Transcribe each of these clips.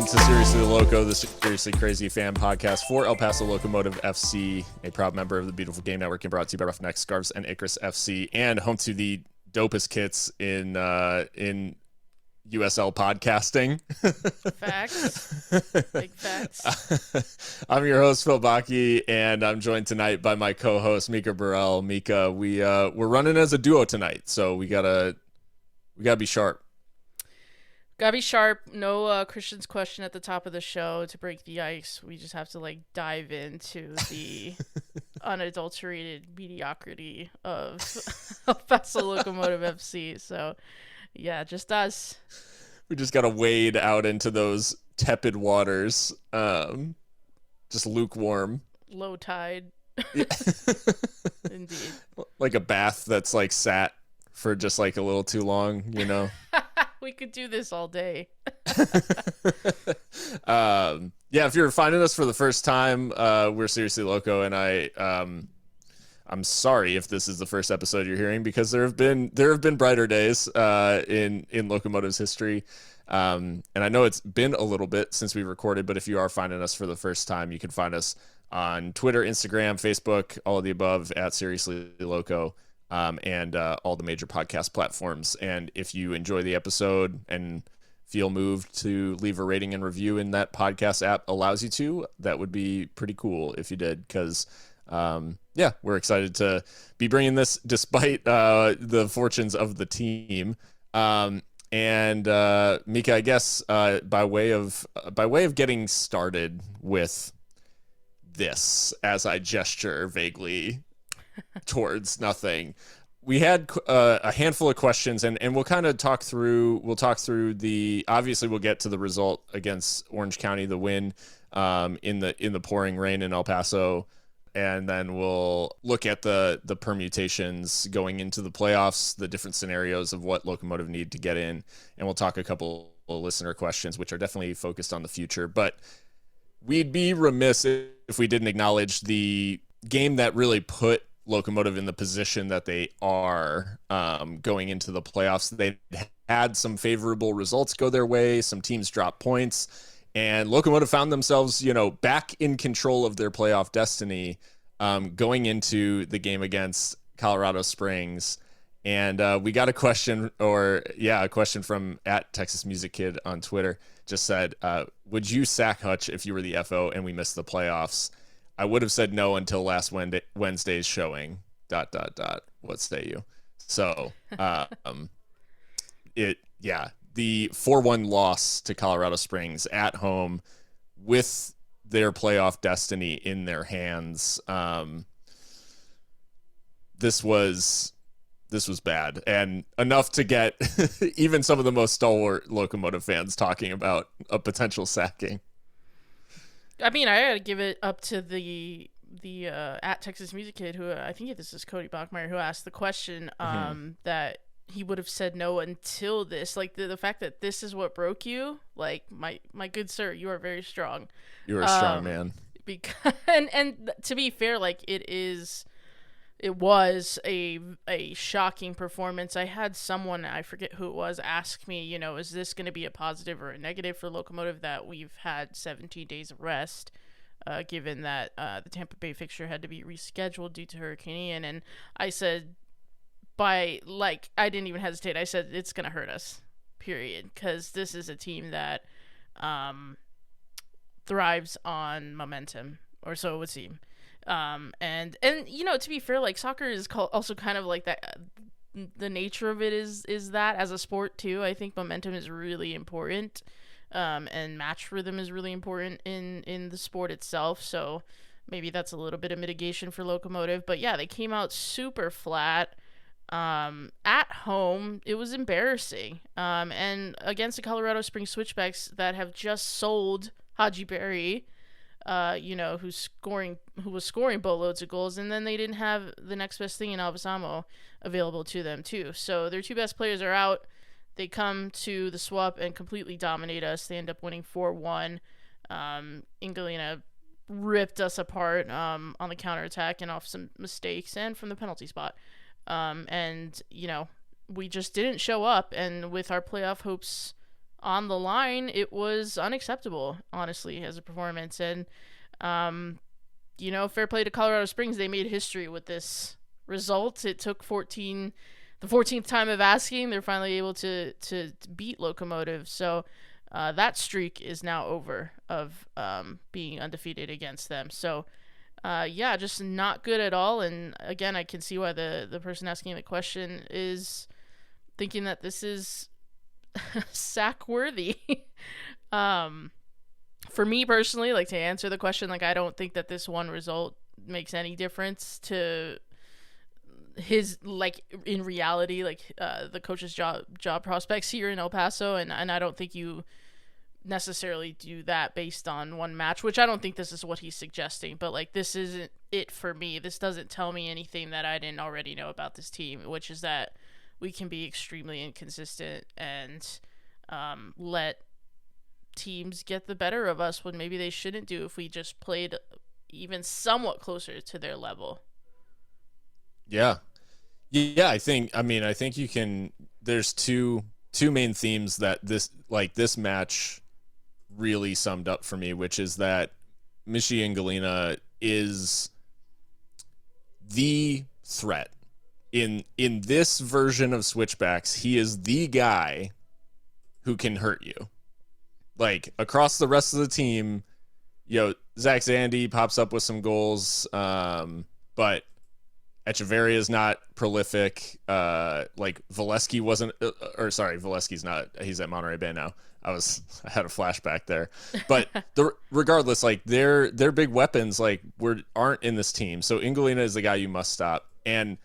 to Seriously Loco, the Seriously Crazy fan podcast for El Paso Locomotive FC, a proud member of the Beautiful Game Network and brought to you by Roughnecks, Scarves, and Icarus FC, and home to the dopest kits in USL podcasting. Facts. Big facts. I'm your host, Phil Baki, and I'm joined tonight by my co-host, Mikka Burrell. Mikka, we're running as a duo tonight, so we gotta be sharp. Gotta be sharp. No Christian's question at the top of the show to break the ice. We just have to dive into the unadulterated mediocrity of Paso Locomotive FC. So, yeah, just us. We just gotta wade out into those tepid waters, just lukewarm. Low tide. Yeah. Indeed. Like a bath that's sat for just a little too long, you know. We could do this all day. Yeah, if you're finding us for the first time, we're Seriously Loco, and I'm sorry if this is the first episode you're hearing, because there have been brighter days in Locomotive's history. And I know it's been a little bit since we recorded, but if you are finding us for the first time, you can find us on Twitter, Instagram, Facebook, all of the above at Seriously Loco. And all the major podcast platforms. And if you enjoy the episode and feel moved to leave a rating and review in that podcast app allows you to, that would be pretty cool if you did, because we're excited to be bringing this despite the fortunes of the team. And Mikka, I guess by way of getting started with this, as I gesture vaguely towards nothing, we had a handful of questions, and we'll kind of talk through the, obviously we'll get to the result against Orange County, the win in the pouring rain in El Paso, and then we'll look at the permutations going into the playoffs, the different scenarios of what Locomotive need to get in, and we'll talk a couple of listener questions which are definitely focused on the future. But we'd be remiss if we didn't acknowledge the game that really put Locomotive in the position that they are going into the playoffs. They had some favorable results go their way, some teams dropped points, and Locomotive found themselves, back in control of their playoff destiny going into the game against Colorado Springs. And we got a question from @TexasMusicKid on Twitter. Just said, would you sack Hutch if you were the FO and we missed the playoffs? I would have said no until last Wednesday's showing, ... What say you? So, the 4-1 loss to Colorado Springs at home with their playoff destiny in their hands. This was bad, and enough to get even some of the most stalwart Locomotive fans talking about a potential sacking. I mean, I gotta give it up to the @TexasMusicKid, who I think this is Cody Bachmeyer, who asked the question that he would have said no until this. The fact that this is what broke you, my good sir, you are very strong. You are a strong man. Because and to be fair, it was a shocking performance. I had someone, I forget who it was, ask me, is this going to be a positive or a negative for Locomotive that we've had 17 days of rest, given that the Tampa Bay fixture had to be rescheduled due to Hurricane Ian. And I said, I didn't even hesitate. I said, it's going to hurt us, period, because this is a team that thrives on momentum, or so it would seem. And to be fair, soccer is also kind of like that. The nature of it is that as a sport too. I think momentum is really important, and match rhythm is really important in the sport itself. So maybe that's a little bit of mitigation for Locomotive. But yeah, they came out super flat. At home, it was embarrassing. And against the Colorado Springs Switchbacks that have just sold Haji Berry, who was scoring boatloads of goals, and then they didn't have the next best thing in Albasamo available to them too. So their two best players are out. They come to the swap and completely dominate us. They end up winning 4-1. Ingalina ripped us apart on the counterattack and off some mistakes and from the penalty spot. And we just didn't show up, and with our playoff hopes on the line, it was unacceptable, honestly, as a performance. And, fair play to Colorado Springs. They made history with this result. It took the 14th time of asking. They're finally able to beat Locomotive. So that streak is now over of being undefeated against them. So, just not good at all. And again, I can see why the person asking the question is thinking that this is sack worthy. For me personally, like, to answer the question, like, I don't think that this one result makes any difference to his, like, in reality, like, the coach's job prospects here in El Paso, and I don't think you necessarily do that based on one match, which I don't think this is what he's suggesting, but, like, this isn't it for me. This doesn't tell me anything that I didn't already know about this team, which is that we can be extremely inconsistent and let teams get the better of us when maybe they shouldn't do if we just played even somewhat closer to their level. Yeah, I think you can. There's two main themes that this match really summed up for me, which is that Michi Galina is the threat in this version of Switchbacks. He is the guy who can hurt you. Like, across the rest of the team, Zach Zandy pops up with some goals, but Echeverria is not prolific. Like, Valesky wasn't, Valesky's not. He's at Monterey Bay now. I had a flashback there, but regardless, like, their big weapons, like, aren't in this team. So Ingolina is the guy you must stop. And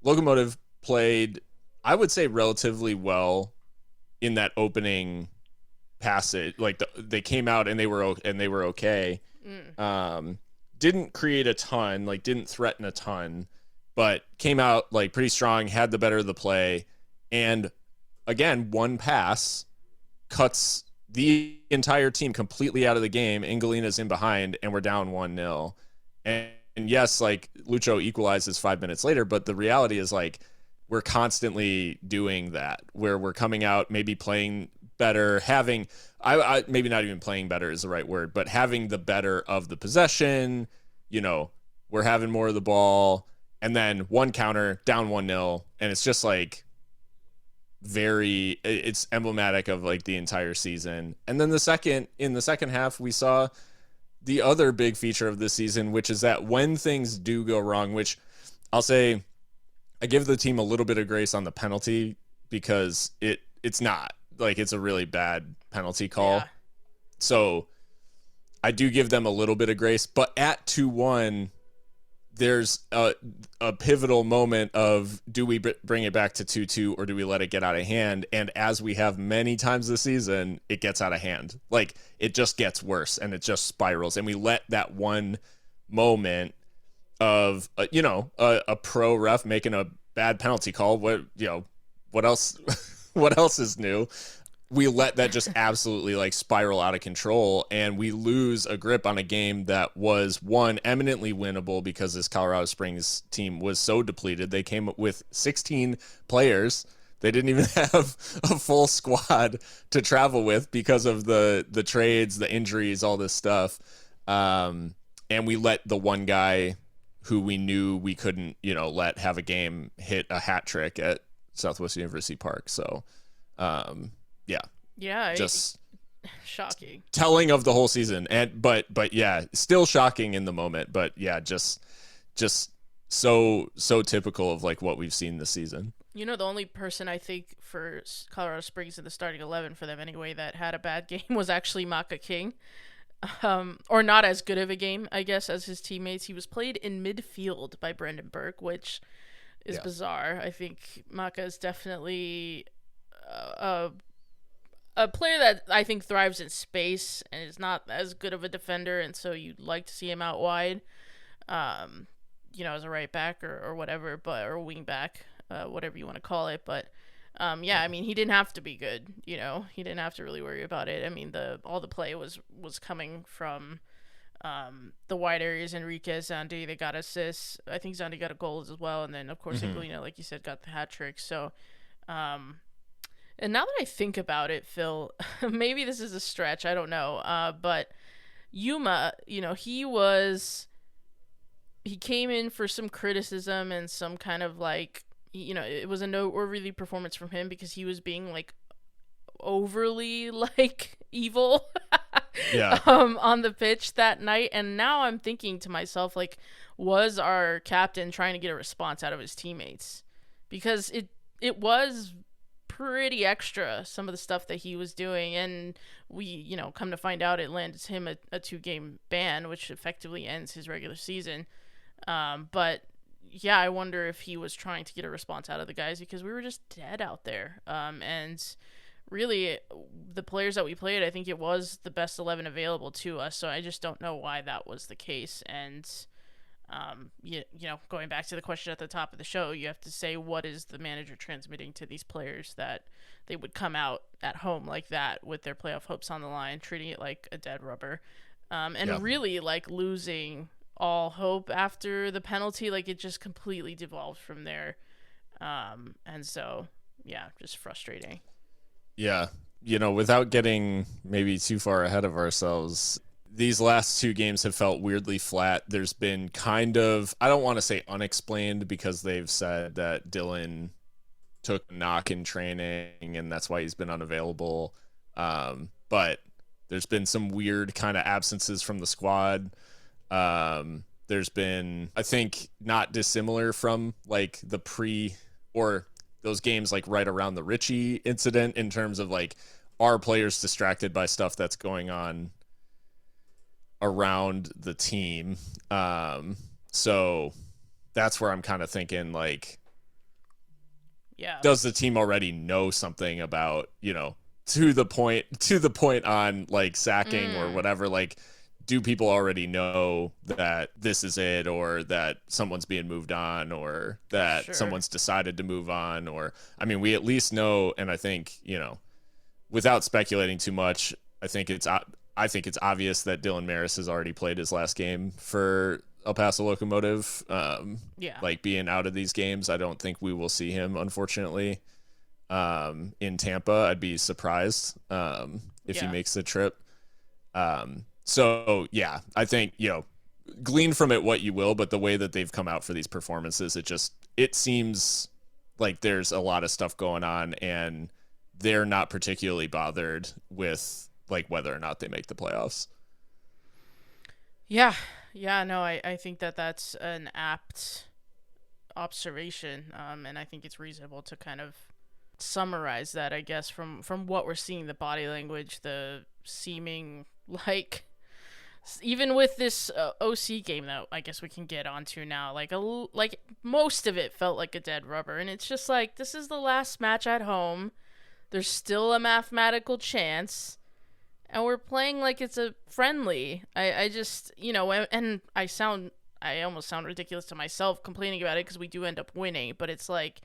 Locomotive played, I would say, relatively well in that opening passage. Like, they came out and they were okay. Didn't create a ton, like, didn't threaten a ton, but came out, like, pretty strong, had the better of the play. And again, one pass cuts the entire team completely out of the game. Ingolina's in behind and we're down 1-0. And yes, like, Lucho equalizes 5 minutes later, but the reality is, like, we're constantly doing that, where we're coming out, maybe playing better, having, I maybe not even playing better is the right word, but having the better of the possession. We're having more of the ball, and then one counter, down 1-0, and it's just, like, it's emblematic of, like, the entire season. And then in the second half, we saw the other big feature of this season, which is that when things do go wrong, which I'll say I give the team a little bit of grace on the penalty, because it's not, like, it's a really bad penalty call. Yeah. So I do give them a little bit of grace, but at 2-1, there's a pivotal moment of, do we bring it back to 2-2 or do we let it get out of hand? And as we have many times this season, it gets out of hand. Like, it just gets worse and it just spirals. And we let that one moment of, a pro ref making a bad penalty call. What else? What else is new? We let that just absolutely, like, spiral out of control, and we lose a grip on a game that was, one, eminently winnable because this Colorado Springs team was so depleted. They came up with 16 players. They didn't even have a full squad to travel with because of the trades, the injuries, all this stuff. And we let the one guy who we knew we couldn't, let have a game hit a hat trick at Southwest University Park. So, just shocking, telling of the whole season. And but yeah, still shocking in the moment, but yeah, just so typical of, like, what we've seen this season. The only person I think for Colorado Springs in the starting 11 for them anyway that had a bad game was actually Mikka King. Or not as good of a game, I guess, as his teammates. He was played in midfield by Brendan Burke, which is bizarre. I think Mikka is definitely a player that I think thrives in space and is not as good of a defender, and so you'd like to see him out wide, as a right back or whatever, or a wing back, whatever you want to call it. But I mean, he didn't have to be good. He didn't have to really worry about it. I mean, all the play was coming from the wide areas. Enriquez, Zandy, they got assists. I think Zandy got a goal as well, and then of course Ingolina, like you said, got the hat trick. So And now that I think about it, Phil, maybe this is a stretch. I don't know. But Yuma, he came in for some criticism and some kind of like, it was a noteworthy performance from him because he was being like overly like evil Yeah. on the pitch that night. And now I'm thinking to myself, like, was our captain trying to get a response out of his teammates? Because it was pretty extra, some of the stuff that he was doing, and we come to find out it lands him a 2-game ban, which effectively ends his regular season. But yeah, I wonder if he was trying to get a response out of the guys because we were just dead out there. And really, the players that we played, I think it was the best 11 available to us, so I just don't know why that was the case. And going back to the question at the top of the show, you have to say, what is the manager transmitting to these players that they would come out at home like that with their playoff hopes on the line, treating it like a dead rubber, and really like losing all hope after the penalty. Like, it just completely devolved from there. And so, yeah, just frustrating. Yeah. Without getting maybe too far ahead of ourselves, these last 2 games have felt weirdly flat. There's been kind of, I don't want to say unexplained because they've said that Dylan took a knock in training and that's why he's been unavailable. But there's been some weird kind of absences from the squad. There's been, I think, not dissimilar from like the or those games like right around the Richie incident in terms of like, are players distracted by stuff that's going on around the team? So that's where I'm kind of thinking, like, yeah, does the team already know something about, to the point on like sacking or whatever? Like, do people already know that this is it, or that someone's being moved on, or that someone's decided to move on? Or, I mean, we at least know, and I think, without speculating too much, I think it's obvious that Dylan Maris has already played his last game for El Paso Locomotive. Like, being out of these games, I don't think we will see him, unfortunately, in Tampa. I'd be surprised if he makes the trip. So, yeah, I think, glean from it what you will, but the way that they've come out for these performances, it seems like there's a lot of stuff going on, and they're not particularly bothered with like whether or not they make the playoffs. Yeah, no, I think that's an apt observation, and I think it's reasonable to kind of summarize that, I guess, from what we're seeing, the body language, the seeming like, even with this OC game that I guess we can get onto now, like most of it felt like a dead rubber, and it's just like, this is the last match at home. There's still a mathematical chance, and we're playing like it's a friendly. I just, and I almost sound ridiculous to myself complaining about it because we do end up winning, but it's like,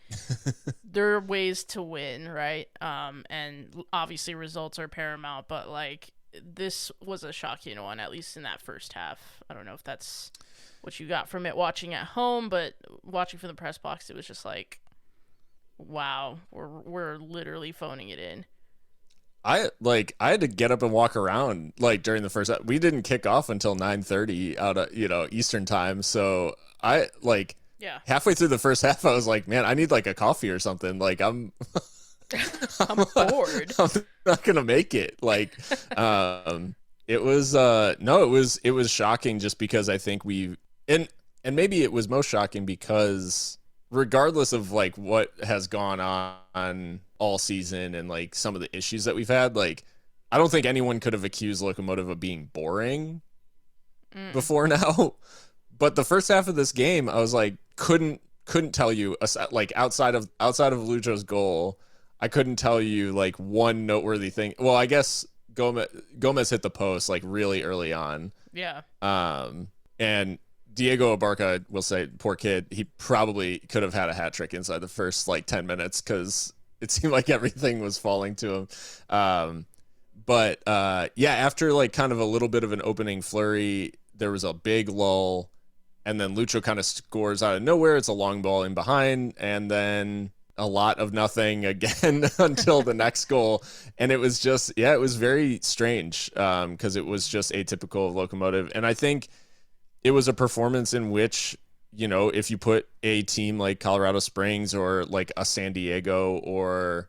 there are ways to win, right? And obviously results are paramount, but like, this was a shocking one, at least in that first half. I don't know if that's what you got from it watching at home, but watching from the press box, it was just like, wow, we're literally phoning it in. I had to get up and walk around like during the first. We didn't kick off until 9:30 out of Eastern time. So I halfway through the first half, I was like, man, I need like a coffee or something. Like I'm bored. I'm not gonna make it. Like, it was shocking just because I think and maybe it was most shocking because regardless of like what has gone on all season and like some of the issues that we've had, like, I don't think anyone could have accused Locomotive of being boring before now. But the first half of this game, I was like, couldn't tell you, like, outside of Lucho's goal, I couldn't tell you like one noteworthy thing. Well, I guess Gomez hit the post like really early on. Yeah. And Diego Abarca, will say, poor kid, he probably could have had a hat trick inside the first like 10 minutes because it seemed like everything was falling to him. But after like kind of a little bit of an opening flurry, there was a big lull, and then Lucho kind of scores out of nowhere. It's a long ball in behind, and then a lot of nothing again until the next goal. And it was just, yeah, it was very strange because it was just atypical of Locomotive. And I think it was a performance in which, you know, if you put a team like Colorado Springs or like a San Diego or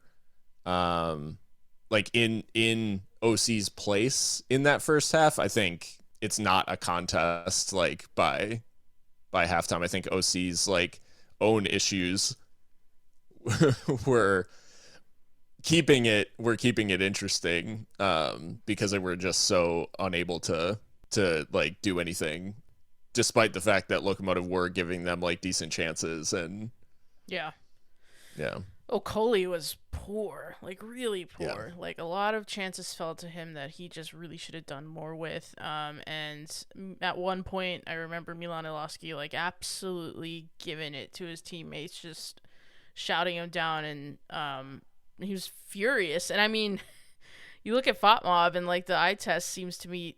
like in OC's place in that first half, I think it's not a contest like by halftime. I think OC's like own issues were keeping it interesting because they were just so unable to like do anything, despite the fact that Locomotive were giving them like decent chances. And yeah. Coley was poor, like really poor. Yeah. Like a lot of chances fell to him that he just really should have done more with. And at one point, I remember Milan Iloski like absolutely giving it to his teammates, just shouting him down, and he was furious. And I mean, you look at FOTMob and like the eye test seems to meet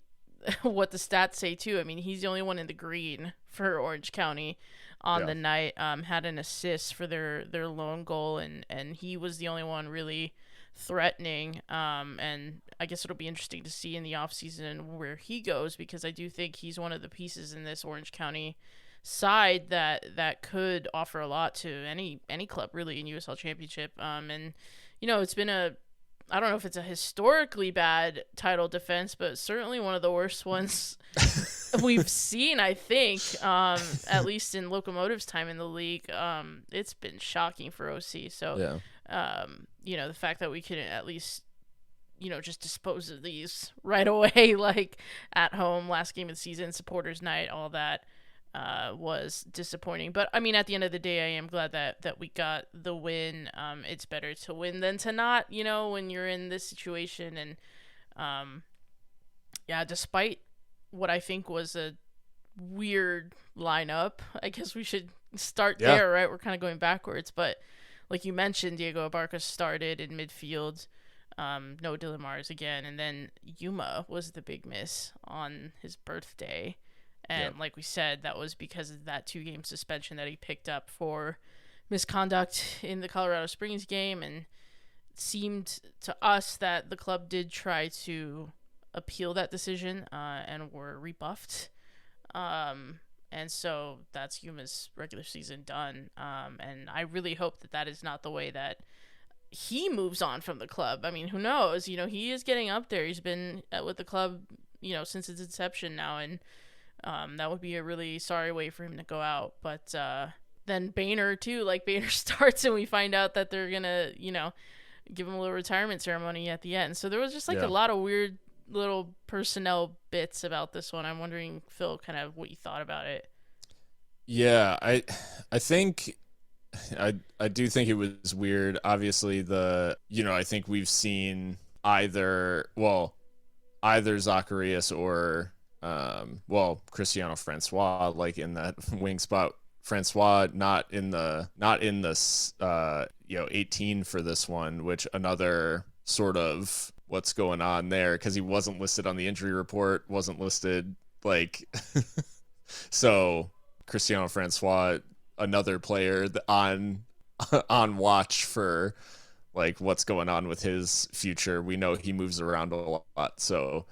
what the stats say too. I mean, he's the only one in the green for Orange County on the night, had an assist for their lone goal, and he was the only one really threatening. And I guess it'll be interesting to see in the offseason where he goes, because I do think he's one of the pieces in this Orange County side that could offer a lot to any club really in USL Championship. And you know, it's been I don't know if it's a historically bad title defense, but certainly one of the worst ones we've seen, I think, at least in Locomotive's time in the league. It's been shocking for OC. So, you know, the fact that we can at least, you know, just dispose of these right away, like at home, last game of the season, supporters night, all that, was disappointing. But I mean, at the end of the day, I am glad that we got the win. It's better to win than to not, you know, when you're in this situation. And yeah, despite what I think was a weird lineup, I guess we should start there, right? We're kind of going backwards, but like you mentioned, Diego Abarca started in midfield. No Dylan Mars again, and then Yuma was the big miss on his birthday. And like we said, that was because of that 2-game suspension that he picked up for misconduct in the Colorado Springs game. And it seemed to us that the club did try to appeal that decision and were rebuffed. And so that's Yuma's regular season done. And I really hope that is not the way that he moves on from the club. I mean, who knows? You know, he is getting up there. He's been with the club, you know, since its inception now. And that would be a really sorry way for him to go out. But then Boehner too, like Boehner starts and we find out that they're gonna, you know, give him a little retirement ceremony at the end. So there was just like a lot of weird little personnel bits about this one. I'm wondering, Phil, kind of what you thought about it. Yeah, I think I do think it was weird. Obviously I think we've seen either Zacharias or Cristiano Francois, like in that wing spot. Francois not in the 18 for this one, which another sort of what's going on there, because he wasn't listed on the injury report, wasn't listed like so Cristiano Francois, another player on watch for like what's going on with his future. We know he moves around a lot, so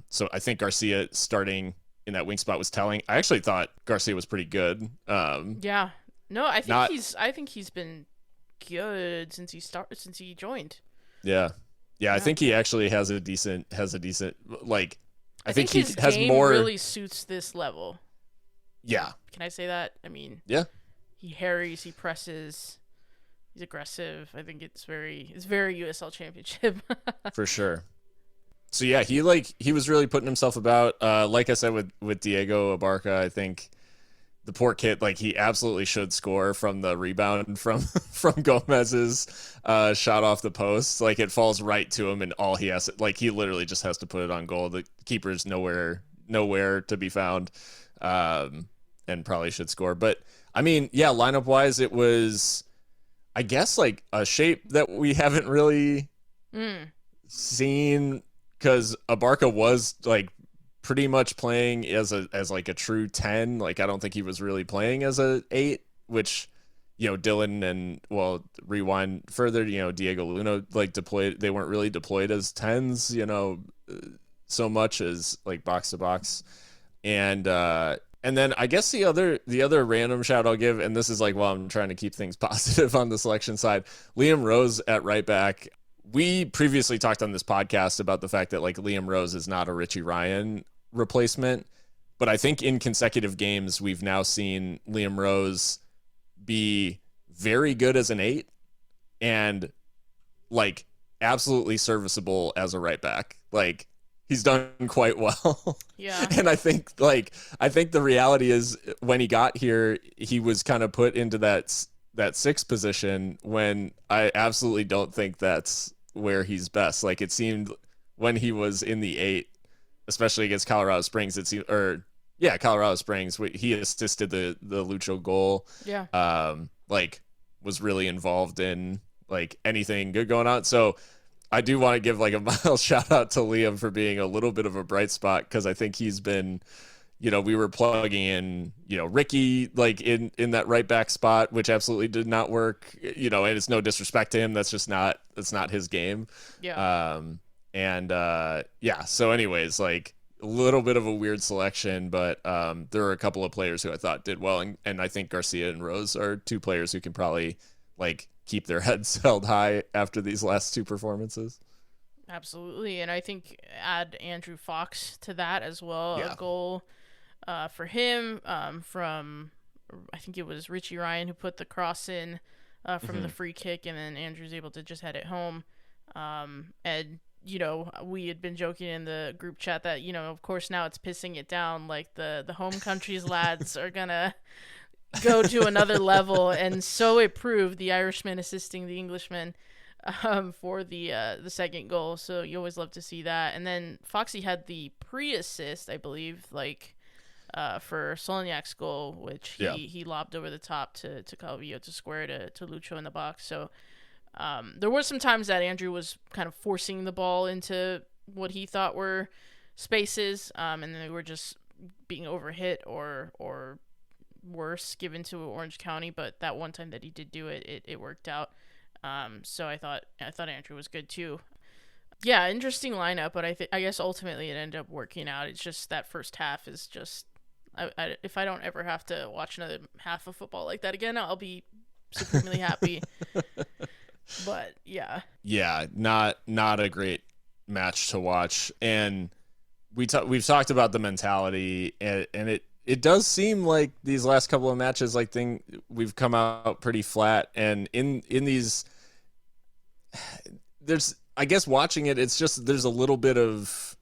so I think Garcia starting in that wing spot was telling. I actually thought Garcia was pretty good. I think he's been good since he joined. Yeah. I think he actually has a decent like I think he his has game more really suits this level. Yeah. Can I say that? I mean, yeah. He harries, he presses, he's aggressive. I think it's very USL Championship. For sure. So yeah, he was really putting himself about. Like I said with Diego Abarca, I think the poor kid, like he absolutely should score from the rebound from Gomez's shot off the post. Like it falls right to him, and all he has, like he literally just has to put it on goal. The keeper's nowhere to be found, and probably should score. But I mean, yeah, lineup wise, it was, I guess, like a shape that we haven't really seen, because Abarca was like pretty much playing as like a true 10. Like I don't think he was really playing as a 8, which Dylan and, well, rewind further, Diego Luna, like, deployed. They weren't really deployed as tens, so much as like box to box. And then I guess the other random shout I'll give, and this is like, well, I'm trying to keep things positive on the selection side. Liam Rose at right back. We previously talked on this podcast about the fact that like Liam Rose is not a Richie Ryan replacement, but I think in consecutive games we've now seen Liam Rose be very good as an 8 and like absolutely serviceable as a right back. Like, he's done quite well. Yeah. And I think the reality is when he got here, he was kind of put into that 6 position when I absolutely don't think that's where he's best. Like, it seemed when he was in the 8, especially against Colorado Springs, Colorado Springs, he assisted the Lucho goal. Yeah. Like, was really involved in like anything good going on. So I do want to give like a mild shout out to Liam for being a little bit of a bright spot, because I think he's been, we were plugging in, Ricky like in that right back spot, which absolutely did not work, and it's no disrespect to him. That's not his game. Yeah. So anyways, like a little bit of a weird selection, but there are a couple of players who I thought did well. And I think Garcia and Rose are 2 players who can probably like keep their heads held high after these last 2 performances. Absolutely. And I think add Andrew Fox to that as well. Yeah. A goal for him from, I think it was Richie Ryan who put the cross in from the free kick, and then Andrew's able to just head it home. And, we had been joking in the group chat that, of course now it's pissing it down. Like the home country's lads are going to go to another level. And so it proved, the Irishman assisting the Englishman for the second goal. So you always love to see that. And then Foxy had the pre-assist, I believe, like for Soloniak's goal, which he lobbed over the top to Calvillo to square to Lucho in the box. So there were some times that Andrew was kind of forcing the ball into what he thought were spaces, and then they were just being overhit or worse given to Orange County. But that one time that he did do it, it worked out. So I thought Andrew was good too. Yeah, interesting lineup, but I guess ultimately it ended up working out. It's just that first half is just, if I don't ever have to watch another half of football like that again, I'll be supremely happy. But yeah, not a great match to watch. And we've talked about the mentality, and it does seem like these last couple of matches, like we've come out pretty flat. And in these, there's, I guess watching it, it's just, there's a little bit of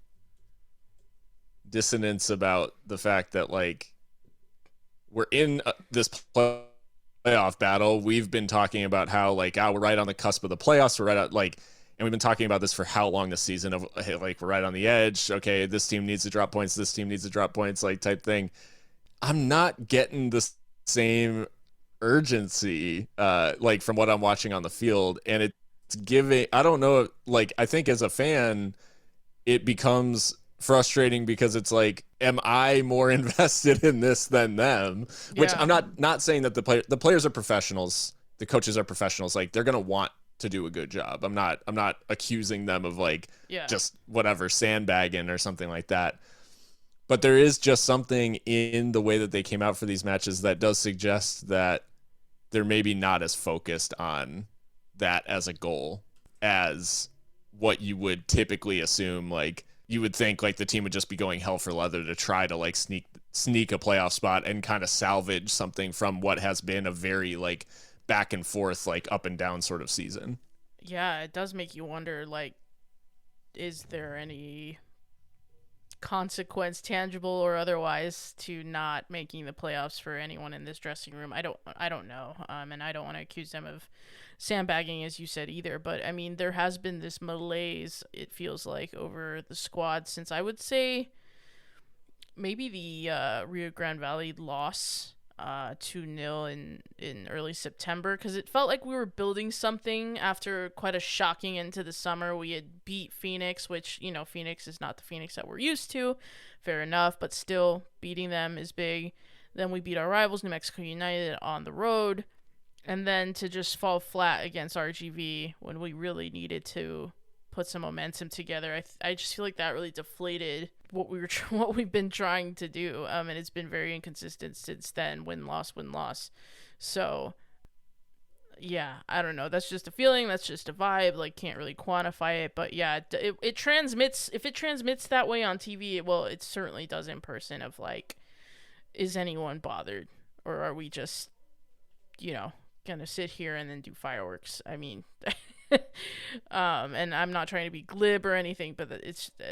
dissonance about the fact that like we're in this playoff battle. We've been talking about how like, we're right on the cusp of the playoffs. We're right out, like, and we've been talking about this for how long this season of, hey, like, we're right on the edge. Okay, this team needs to drop points. This team needs to drop points, like type thing. I'm not getting the same urgency, like from what I'm watching on the field. And it's giving, I don't know, like, I think as a fan, it becomes frustrating because it's like, am I more invested in this than them? Which I'm not saying that the players are professionals, the coaches are professionals, like they're gonna want to do a good job. I'm not accusing them of like just whatever sandbagging or something like that. But there is just something in the way that they came out for these matches that does suggest that they're maybe not as focused on that as a goal as what you would typically assume. Like, you would think like the team would just be going hell for leather to try to like sneak a playoff spot and kind of salvage something from what has been a very like back and forth, like up and down sort of season. Yeah, it does make you wonder, like, is there any consequence, tangible or otherwise, to not making the playoffs for anyone in this dressing room? I don't know, and I don't want to accuse them of sandbagging, as you said, either. But I mean, there has been this malaise, it feels like, over the squad since, I would say, maybe the Rio Grande Valley loss 2-0 in early September, because it felt like we were building something after quite a shocking into the summer. We had beat Phoenix, which, Phoenix is not the Phoenix that we're used to, fair enough, but still beating them is big. Then we beat our rivals, New Mexico United, on the road. And then to just fall flat against RGV when we really needed to put some momentum together, I just feel like that really deflated what we've been trying to do. And it's been very inconsistent since then. Win loss, win loss. So yeah, I don't know. That's just a feeling. That's just a vibe. Like, can't really quantify it, but yeah, it transmits. If it transmits that way on TV, it certainly does in person. Of like, is anyone bothered, or are we just, gonna sit here and then do fireworks? I mean, and I'm not trying to be glib or anything, but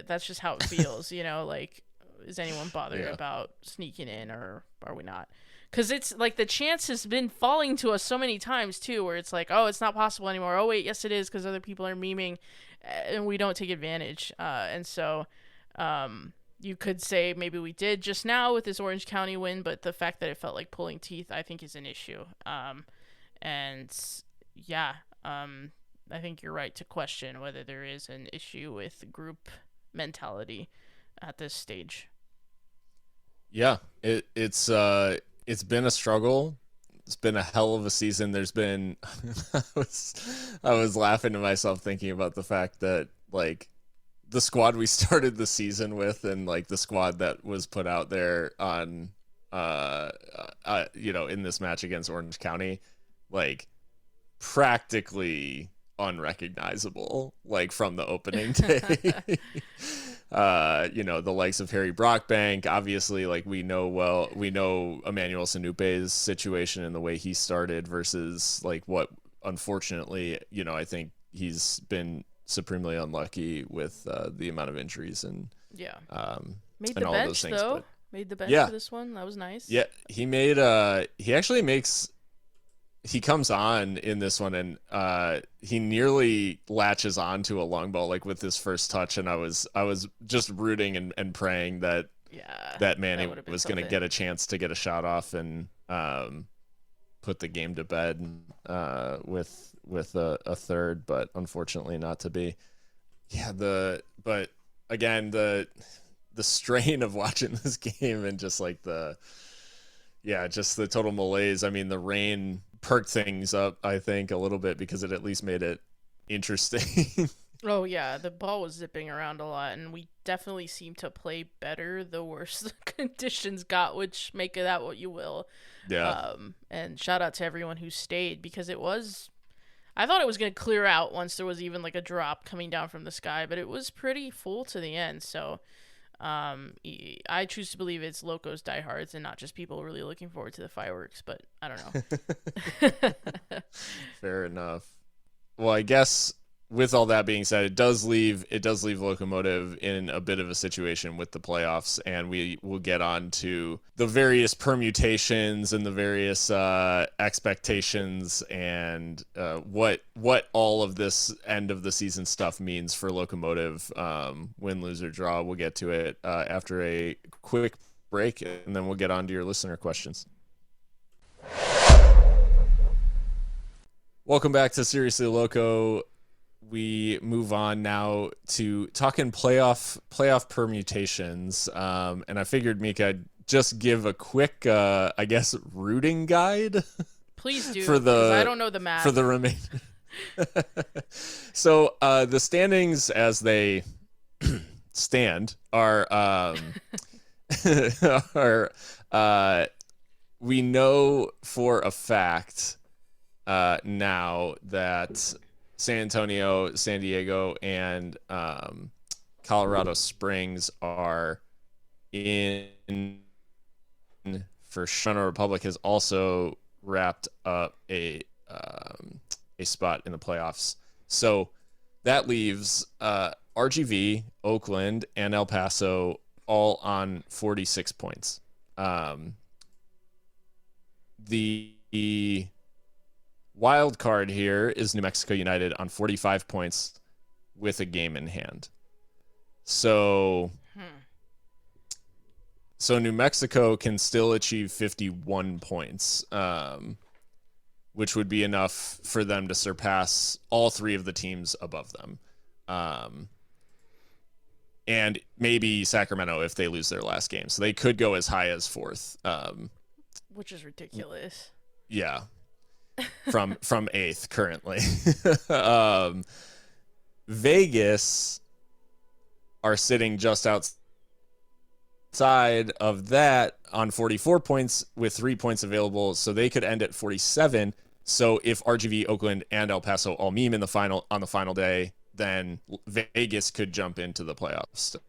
that's just how it feels. Like, is anyone bothered about sneaking in, or are we not? Because it's like the chance has been falling to us so many times too, where it's like, oh, it's not possible anymore. Oh wait, yes it is, because other people are memeing, and we don't take advantage. And so, you could say maybe we did just now with this Orange County win, but the fact that it felt like pulling teeth, I think, is an issue. And yeah, I think you're right to question whether there is an issue with group mentality at this stage. Yeah, it's been a struggle. It's been a hell of a season. There's been I was laughing to myself thinking about the fact that like the squad we started the season with and like the squad that was put out there on in this match against Orange County, like practically unrecognizable, like from the opening day. The likes of Harry Brockbank, obviously, like we know Emmanuel Sanupe's situation and the way he started versus like what, unfortunately, I think he's been supremely unlucky with the amount of injuries and made and the all bench those things, though. but, made the bench for this one. That was nice. Yeah, he comes on in this one and he nearly latches on to a long ball like with his first touch, and I was just rooting and praying that Manny was going to get a chance to get a shot off and put the game to bed with a third, but unfortunately not to be. Yeah, but again the strain of watching this game and just like the total malaise. I mean, the rain perked things up, I think, a little bit because it at least made it interesting. Oh yeah, the ball was zipping around a lot, and we definitely seemed to play better the worse the conditions got, which make of that what you will. Yeah. And shout out to everyone who stayed, because I thought it was going to clear out once there was even like a drop coming down from the sky, but it was pretty full to the end. So I choose to believe it's Loco's diehards and not just people really looking forward to the fireworks, but I don't know. Fair enough. Well, I guess with all that being said, it does leave Locomotive in a bit of a situation with the playoffs, and we will get on to the various permutations and the various expectations and what all of this end of the season stuff means for Locomotive. Win, lose, or draw. We'll get to it after a quick break, and then we'll get on to your listener questions. Welcome back to Seriously Loco. We move on now to talking playoff permutations. And I figured, Mikka, I'd just give a quick, rooting guide. Please do, because I don't know the math. For the remainder. So the standings as they stand are, we know for a fact now that San Antonio, San Diego, and Colorado Springs are in. For Shona Republic has also wrapped up a spot in the playoffs. So that leaves RGV, Oakland, and El Paso all on 46 points. The wild card here is New Mexico United on 45 points with a game in hand. So New Mexico can still achieve 51 points, which would be enough for them to surpass all three of the teams above them. And maybe Sacramento if they lose their last game. So they could go as high as fourth. Which is ridiculous. Yeah. from eighth currently. Vegas are sitting just outside of that on 44 points with 3 points available, so they could end at 47. So if RGV, Oakland, and El Paso all meme on the final day, then Vegas could jump into the playoffs still.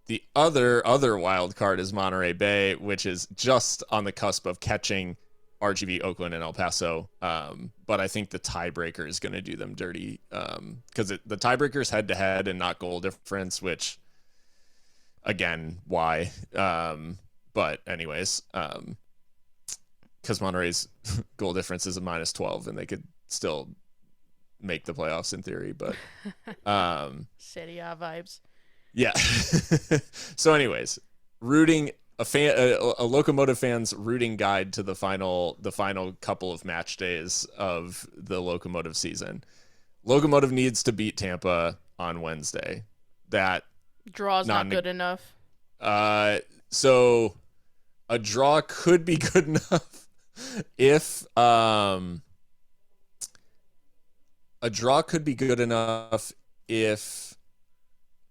The other wild card is Monterey Bay, which is just on the cusp of catching RGV, Oakland, and El Paso. But I think the tiebreaker is going to do them dirty, because the tiebreaker is head-to-head and not goal difference, which, again, why? But anyways, because Monterey's goal difference is a -12, and they could still make the playoffs in theory. But Serie A vibes. Yeah. So anyways, a Locomotive fan's rooting guide to the final couple of match days of the Locomotive season. Locomotive needs to beat Tampa on Wednesday. That draw's not good enough. So a draw could be good enough if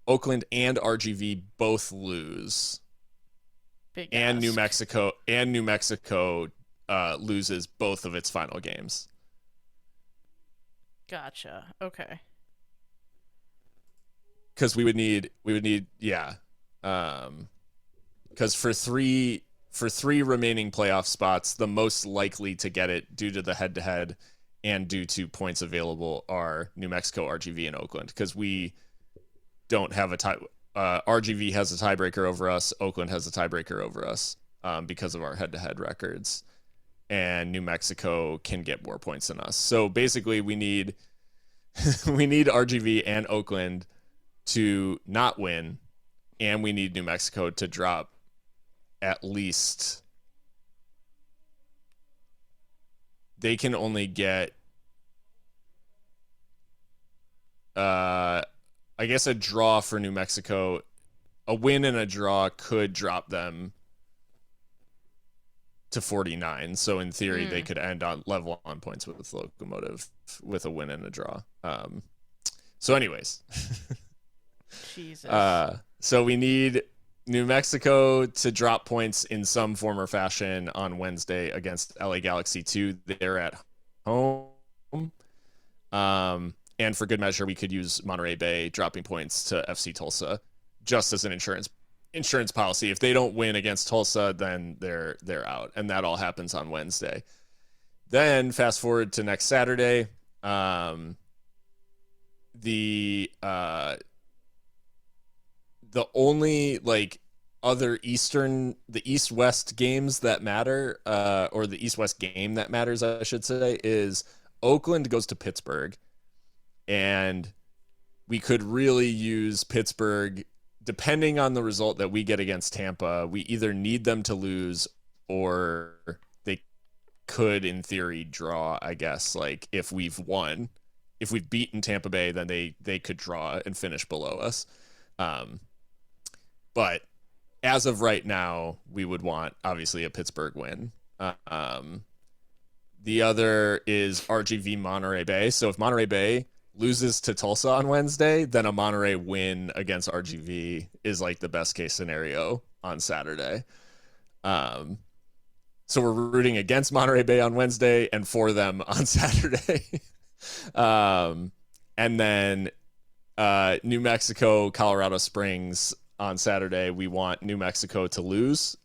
Oakland and RGV both lose. And New Mexico loses both of its final games. Gotcha. Okay. Because we would need yeah. Because for three remaining playoff spots, the most likely to get it due to the head-to-head and due to points available are New Mexico, RGV, and Oakland. Because we don't have a tie. RGV has a tiebreaker over us. Oakland has a tiebreaker over us because of our head-to-head records, and New Mexico can get more points than us. So basically, we need RGV and Oakland to not win, and we need New Mexico to drop at least. They can only get I guess a draw for New Mexico. A win and a draw could drop them to 49. So in theory, they could end on level on points with Locomotive with a win and a draw. So anyways. Jesus. So we need New Mexico to drop points in some form or fashion on Wednesday against LA Galaxy 2. They're at home. And for good measure, we could use Monterey Bay dropping points to FC Tulsa just as an insurance policy. If they don't win against Tulsa, then they're out. And that all happens on Wednesday. Then fast forward to next Saturday. The only other the East-West games that matter, or the East-West game that matters, I should say, is Oakland goes to Pittsburgh. And we could really use Pittsburgh, depending on the result that we get against Tampa. We either need them to lose, or they could, in theory, draw, I guess. If we've won. If we've beaten Tampa Bay, then they could draw and finish below us. But as of right now, we would want, obviously, a Pittsburgh win. The other is RGV Monterey Bay. So if Monterey Bay loses to Tulsa on Wednesday, then a Monterey win against RGV is the best case scenario on Saturday. So we're rooting against Monterey Bay on Wednesday and for them on Saturday. And then New Mexico, Colorado Springs on Saturday. We want New Mexico to lose,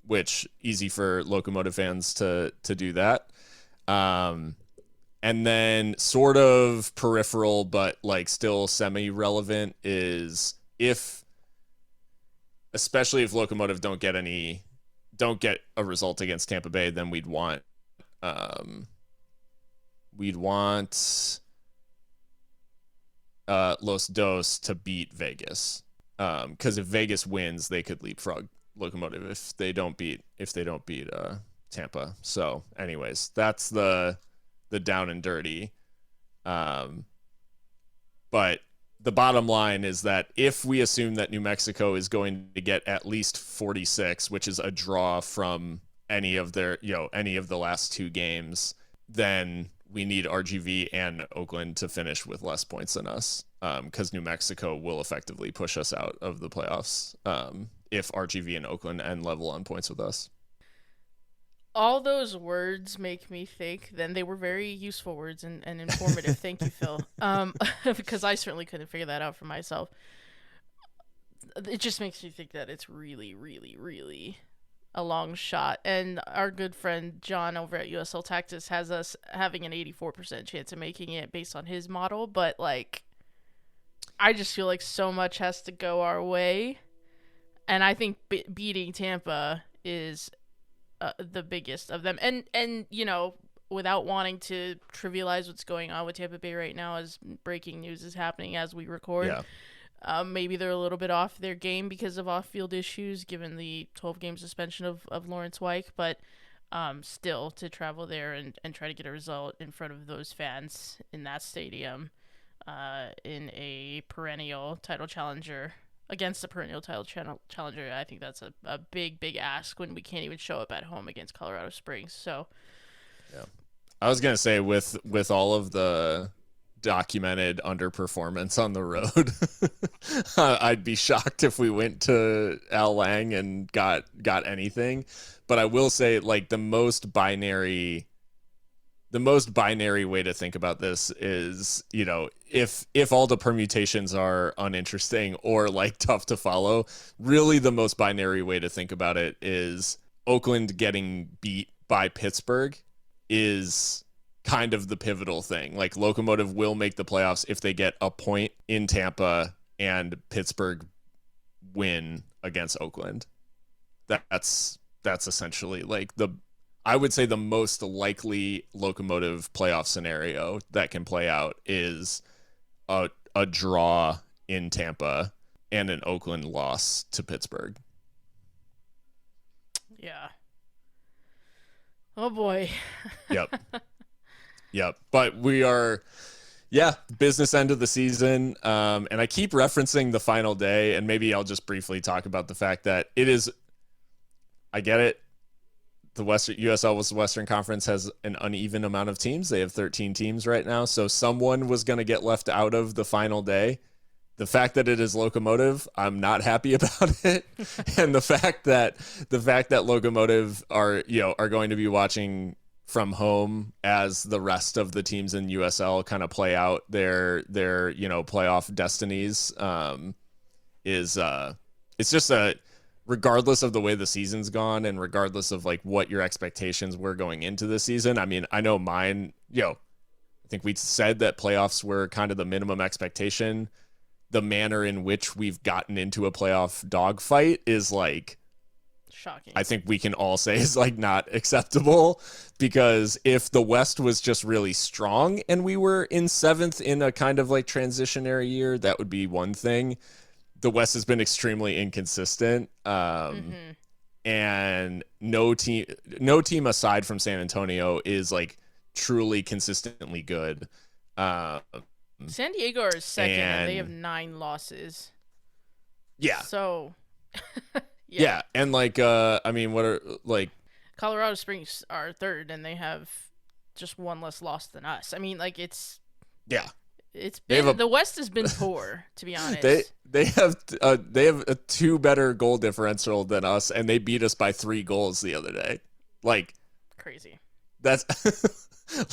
which easy for Locomotive fans to do that. And then sort of peripheral, but still semi-relevant is especially if Locomotive don't get a result against Tampa Bay, then we'd want Los Dos to beat Vegas. Because if Vegas wins, they could leapfrog Locomotive if they don't beat Tampa. So anyways, that's the down and dirty. But the bottom line is that if we assume that New Mexico is going to get at least 46, which is a draw from any of the last two games, then we need RGV and Oakland to finish with less points than us, because New Mexico will effectively push us out of the playoffs if RGV and Oakland end level on points with us. All those words make me think, then they were very useful words and informative. Thank you, Phil. Because I certainly couldn't figure that out for myself. It just makes me think that it's really, really, really a long shot. And our good friend John over at USL Tactics has us having an 84% chance of making it based on his model. But, like, I just feel like so much has to go our way. And I think beating Tampa is the biggest of them. And you know, without wanting to trivialize what's going on with Tampa Bay right now, as breaking news is happening as we record. Yeah. Maybe they're a little bit off their game because of off-field issues, given the 12-game suspension of Lawrence Weick. But still, to travel there and try to get a result in front of those fans in that stadium, in a perennial title challenger, against a perennial title challenger, I think that's a big, big ask when we can't even show up at home against Colorado Springs. So, yeah, I was gonna say with all of the documented underperformance on the road, I'd be shocked if we went to Al Lang and got anything. But I will say, like, the most binary way to think about this is, you know, if all the permutations are uninteresting or like tough to follow, really the most binary way to think about it is Oakland getting beat by Pittsburgh is kind of the pivotal thing. Like, Locomotive will make the playoffs if they get a point in Tampa and Pittsburgh win against Oakland. That's essentially like I would say the most likely Locomotive playoff scenario that can play out is a draw in Tampa and an Oakland loss to Pittsburgh. yeah. Oh boy. Yep. But we are, business end of the season. And I keep referencing the final day, and maybe I'll just briefly talk about the fact that it is, I get it. The USL Western Conference has an uneven amount of teams. They have 13 teams right now. So someone was going to get left out of the final day. The fact that it is Locomotive, I'm not happy about it. And the fact that Locomotive are going to be watching from home as the rest of the teams in USL kind of play out their playoff destinies, it's just regardless of the way the season's gone and regardless of like what your expectations were going into the season. I mean, I know mine, I think we said that playoffs were kind of the minimum expectation. The manner in which we've gotten into a playoff dogfight is like shocking. I think we can all say is like not acceptable, because if the West was just really strong and we were in seventh in a kind of like transitionary year, that would be one thing. The West has been extremely inconsistent. And no team aside from San Antonio is like truly consistently good. San Diego is second and they have 9 losses. Yeah. So yeah. And like, I mean, what are like Colorado Springs are third and they have just one less loss than us. I mean, like it's been the West has been poor, to be honest. They have a 2 better goal differential than us, and they beat us by 3 goals the other day. Like, crazy. That's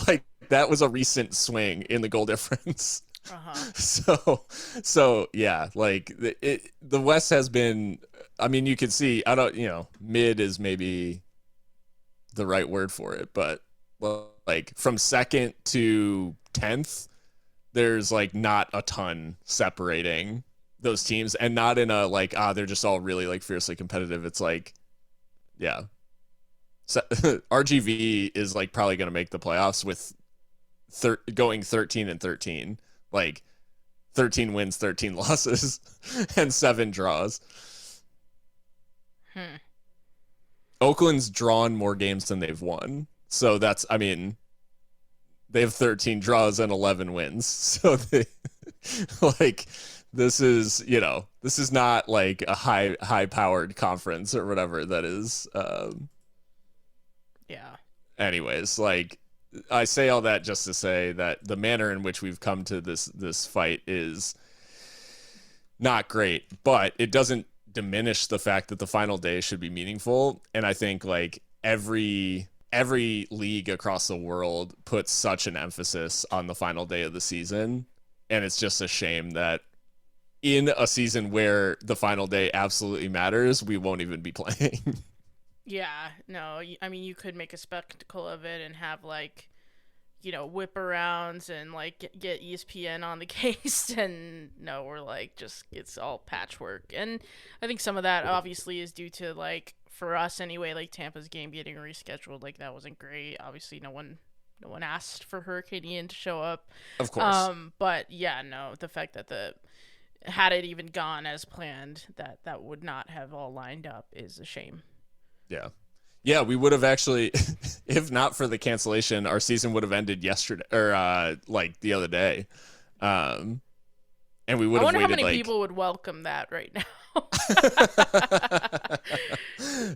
like that was a recent swing in the goal difference. So yeah, like the West has been. I mean, you can see. Mid is maybe the right word for it, but like from second to 10th, there's like not a ton separating those teams, and not in a like they're just all really like fiercely competitive. It's like, yeah, so, RGV is like probably going to make the playoffs with going 13-13, like 13 wins, 13 losses, and 7 draws. Oakland's drawn more games than they've won, so that's, I mean, they have 13 draws and 11 wins. So they like this is not like a high powered conference or whatever that is Yeah. Anyways, like, I say all that just to say that the manner in which we've come to this fight is not great, but it doesn't diminish the fact that the final day should be meaningful. And I think like every league across the world puts such an emphasis on the final day of the season, and it's just a shame that in a season where the final day absolutely matters, we won't even be playing. Yeah, no, I mean, you could make a spectacle of it and have, like, whip arounds and, like, get ESPN on the case, and no, we're, like, just, it's all patchwork. And I think some of that obviously is due to, like, for us anyway, like, Tampa's game getting rescheduled, like, that wasn't great. Obviously, no one asked for Hurricane Ian to show up. Of course. But, yeah, no, the fact that had it even gone as planned, that would not have all lined up is a shame. Yeah. Yeah, we would have actually, if not for the cancellation, our season would have ended yesterday or like the other day. And we would have waited. I wonder how many people would welcome that right now.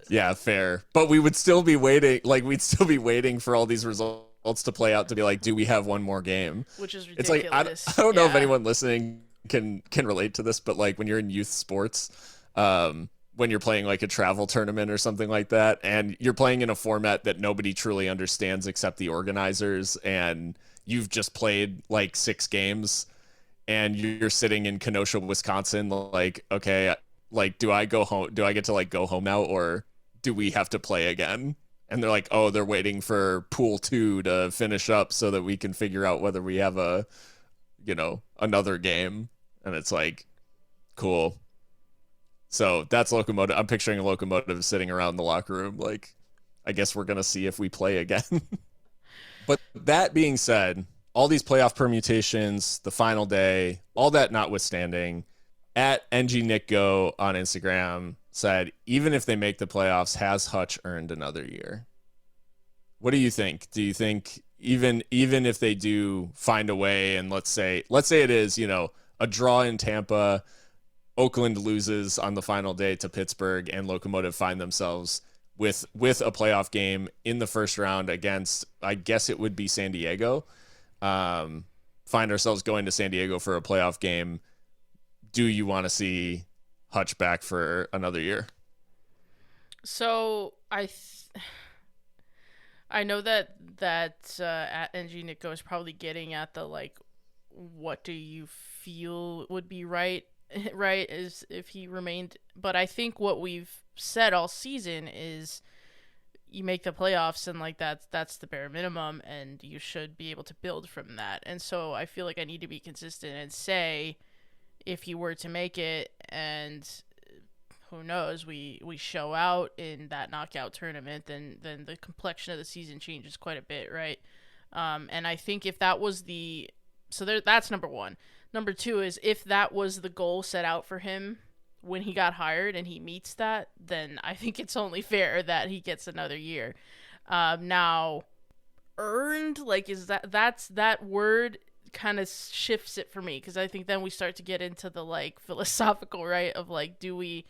Yeah, fair. But we would still be waiting. Like, we'd still be waiting for all these results to play out to be like, do we have one more game? Which is ridiculous. It's like, I don't know if anyone listening can relate to this, but like when you're in youth sports, when you're playing like a travel tournament or something like that, and you're playing in a format that nobody truly understands except the organizers, and you've just played like 6 games and you're sitting in Kenosha, Wisconsin, like, okay, like, do I go home? Do I get to like go home now, or do we have to play again? And they're like, oh, they're waiting for pool 2 to finish up so that we can figure out whether we have another game. And it's like, cool. So that's Locomotive. I'm picturing a Locomotive sitting around the locker room like, I guess we're going to see if we play again. But that being said, all these playoff permutations, the final day, all that notwithstanding, at NGNickGo on Instagram said, even if they make the playoffs, has Hutch earned another year? What do you think? Do you think even if they do find a way, and let's say it is, a draw in Tampa, Oakland loses on the final day to Pittsburgh, and Locomotive find themselves with a playoff game in the first round against, I guess it would be San Diego, find ourselves going to San Diego for a playoff game, do you want to see Hutch back for another year? So I know that at NGNickGo is probably getting at the, like, what do you feel would be right is if he remained. But I think what we've said all season is you make the playoffs, and like that's the bare minimum, and you should be able to build from that. And so I feel like I need to be consistent and say, if you were to make it, and who knows, we show out in that knockout tournament, then the complexion of the season changes quite a bit, right? And I think if that was that's number one. Number two is, if that was the goal set out for him when he got hired and he meets that, then I think it's only fair that he gets another year. Now, earned, like, is that word kind of shifts it for me, because I think then we start to get into the, like, philosophical, right, of like, do we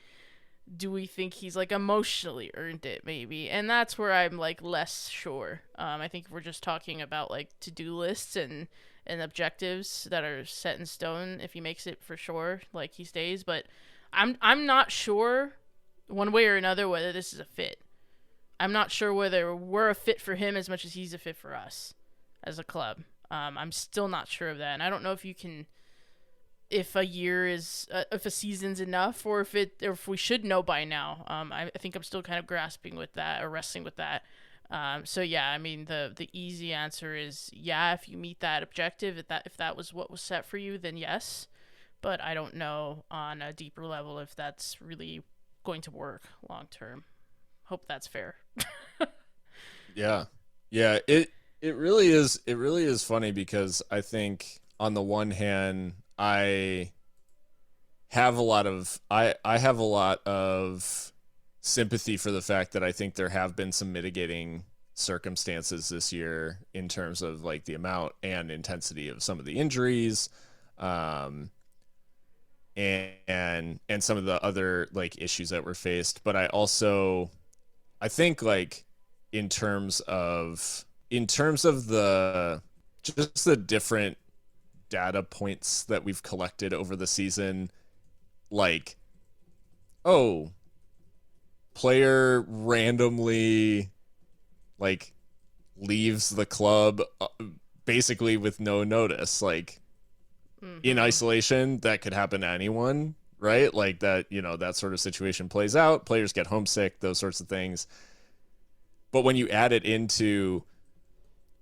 think he's, like, emotionally earned it, maybe? And that's where I'm, like, less sure. I think we're just talking about, like, to-do lists and objectives that are set in stone. If he makes it, for sure, like, he stays. But I'm not sure one way or another whether this is a fit. I'm not sure whether we're a fit for him as much as he's a fit for us as a club. I'm still not sure of that, and I don't know if a year is if a season's enough, or if we should know by now. I think I'm still kind of grasping with that, or wrestling with that. So yeah, I mean, the easy answer is yeah. If you meet that objective, if that was what was set for you, then yes. But I don't know on a deeper level if that's really going to work long term. Hope that's fair. Yeah. It really is funny, because I think on the one hand, I have a lot of sympathy for the fact that I think there have been some mitigating circumstances this year in terms of, like, the amount and intensity of some of the injuries, and some of the other, like, issues that were faced. But I think, like, in terms of the just the different data points that we've collected over the season, like, oh, player randomly like leaves the club basically with no notice, like in isolation. That could happen to anyone, right? Like that, that sort of situation plays out, players get homesick, those sorts of things. But when you add it into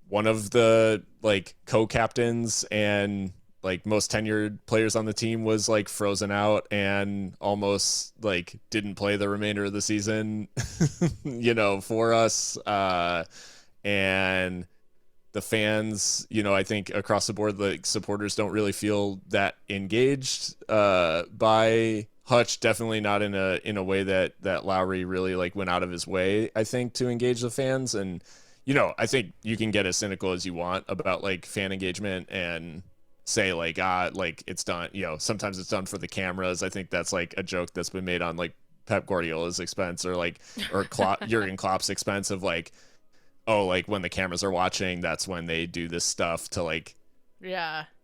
one of the like co-captains and like most tenured players on the team was like frozen out and almost like didn't play the remainder of the season, for us. And the fans, I think across the board, the supporters don't really feel that engaged by Hutch. Definitely not in a way that Lowry really like went out of his way, I think, to engage the fans. And I think you can get as cynical as you want about like fan engagement and say like, like it's done, sometimes it's done for the cameras. I think that's like a joke that's been made on like Pep Guardiola's expense or Jurgen Klopp's expense of like, oh, like when the cameras are watching, that's when they do this stuff to like,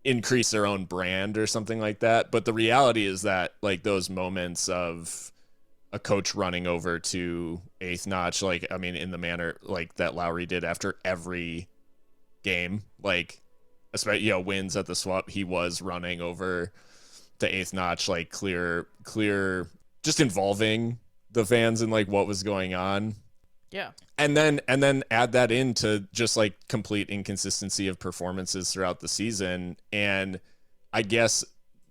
increase their own brand or something like that. But the reality is that like those moments of a coach running over to eighth notch, like, I mean, in the manner like that Lowry did after every game, like, especially, wins at the swap, he was running over to eighth notch, like clear, just involving the fans in like what was going on. Yeah. And then add that into just like complete inconsistency of performances throughout the season. And I guess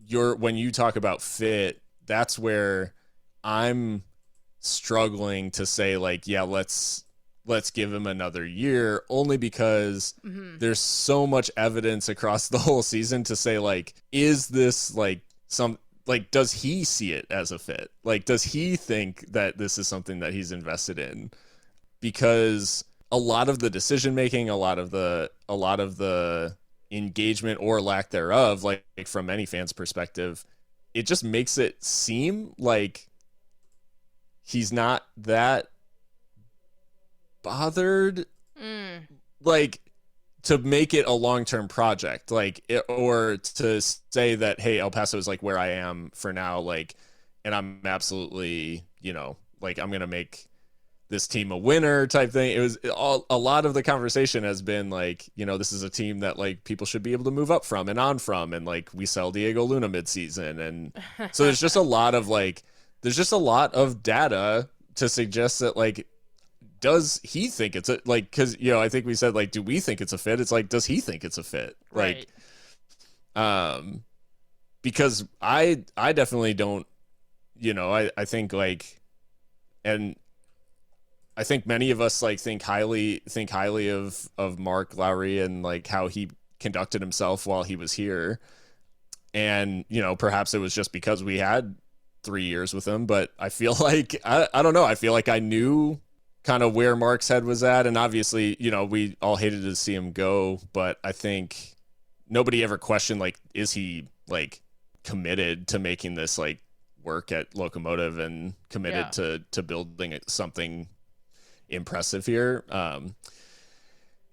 when you talk about fit, that's where I'm struggling to say like, yeah, let's give him another year, only because there's so much evidence across the whole season to say like, is this like does he see it as a fit? Like, does he think that this is something that he's invested in? Because a lot of the decision making, a lot of the engagement or lack thereof, like from any fan's perspective, it just makes it seem like he's not that bothered, like, to make it a long-term project, like, or to say that, hey, El Paso is like where I am for now, like, and I'm absolutely, like, I'm gonna make this team a winner type thing. It was a lot of the conversation has been like, this is a team that like people should be able to move up from and on from, and like we sell Diego Luna midseason, and so there's just a lot of data to suggest that like, does he think it's a, like, because I think we said like, do we think it's a fit? It's like, does he think it's a fit? Right. Like, because I definitely don't. I think like, and I think many of us like think highly of Mark Lowry and like how he conducted himself while he was here. And, perhaps it was just because we had 3 years with him, but I feel like, I don't know. I feel like I knew kind of where Mark's head was at. And obviously, we all hated to see him go, but I think nobody ever questioned, like, is he like committed to making this like work at Locomotive and committed to building something impressive here. And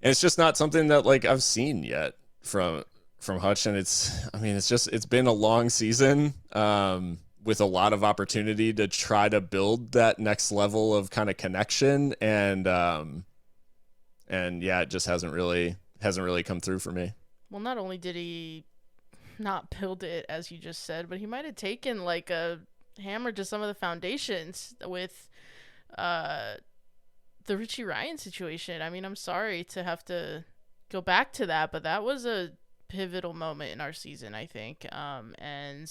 it's just not something that like I've seen yet from Hutch. And it's been a long season with a lot of opportunity to try to build that next level of kind of connection. And yeah, it just hasn't really come through for me. Well, not only did he not build it, as you just said, but he might have taken like a hammer to some of the foundations with the Richie Ryan situation. I mean, I'm sorry to have to go back to that, but that was a pivotal moment in our season, I think. And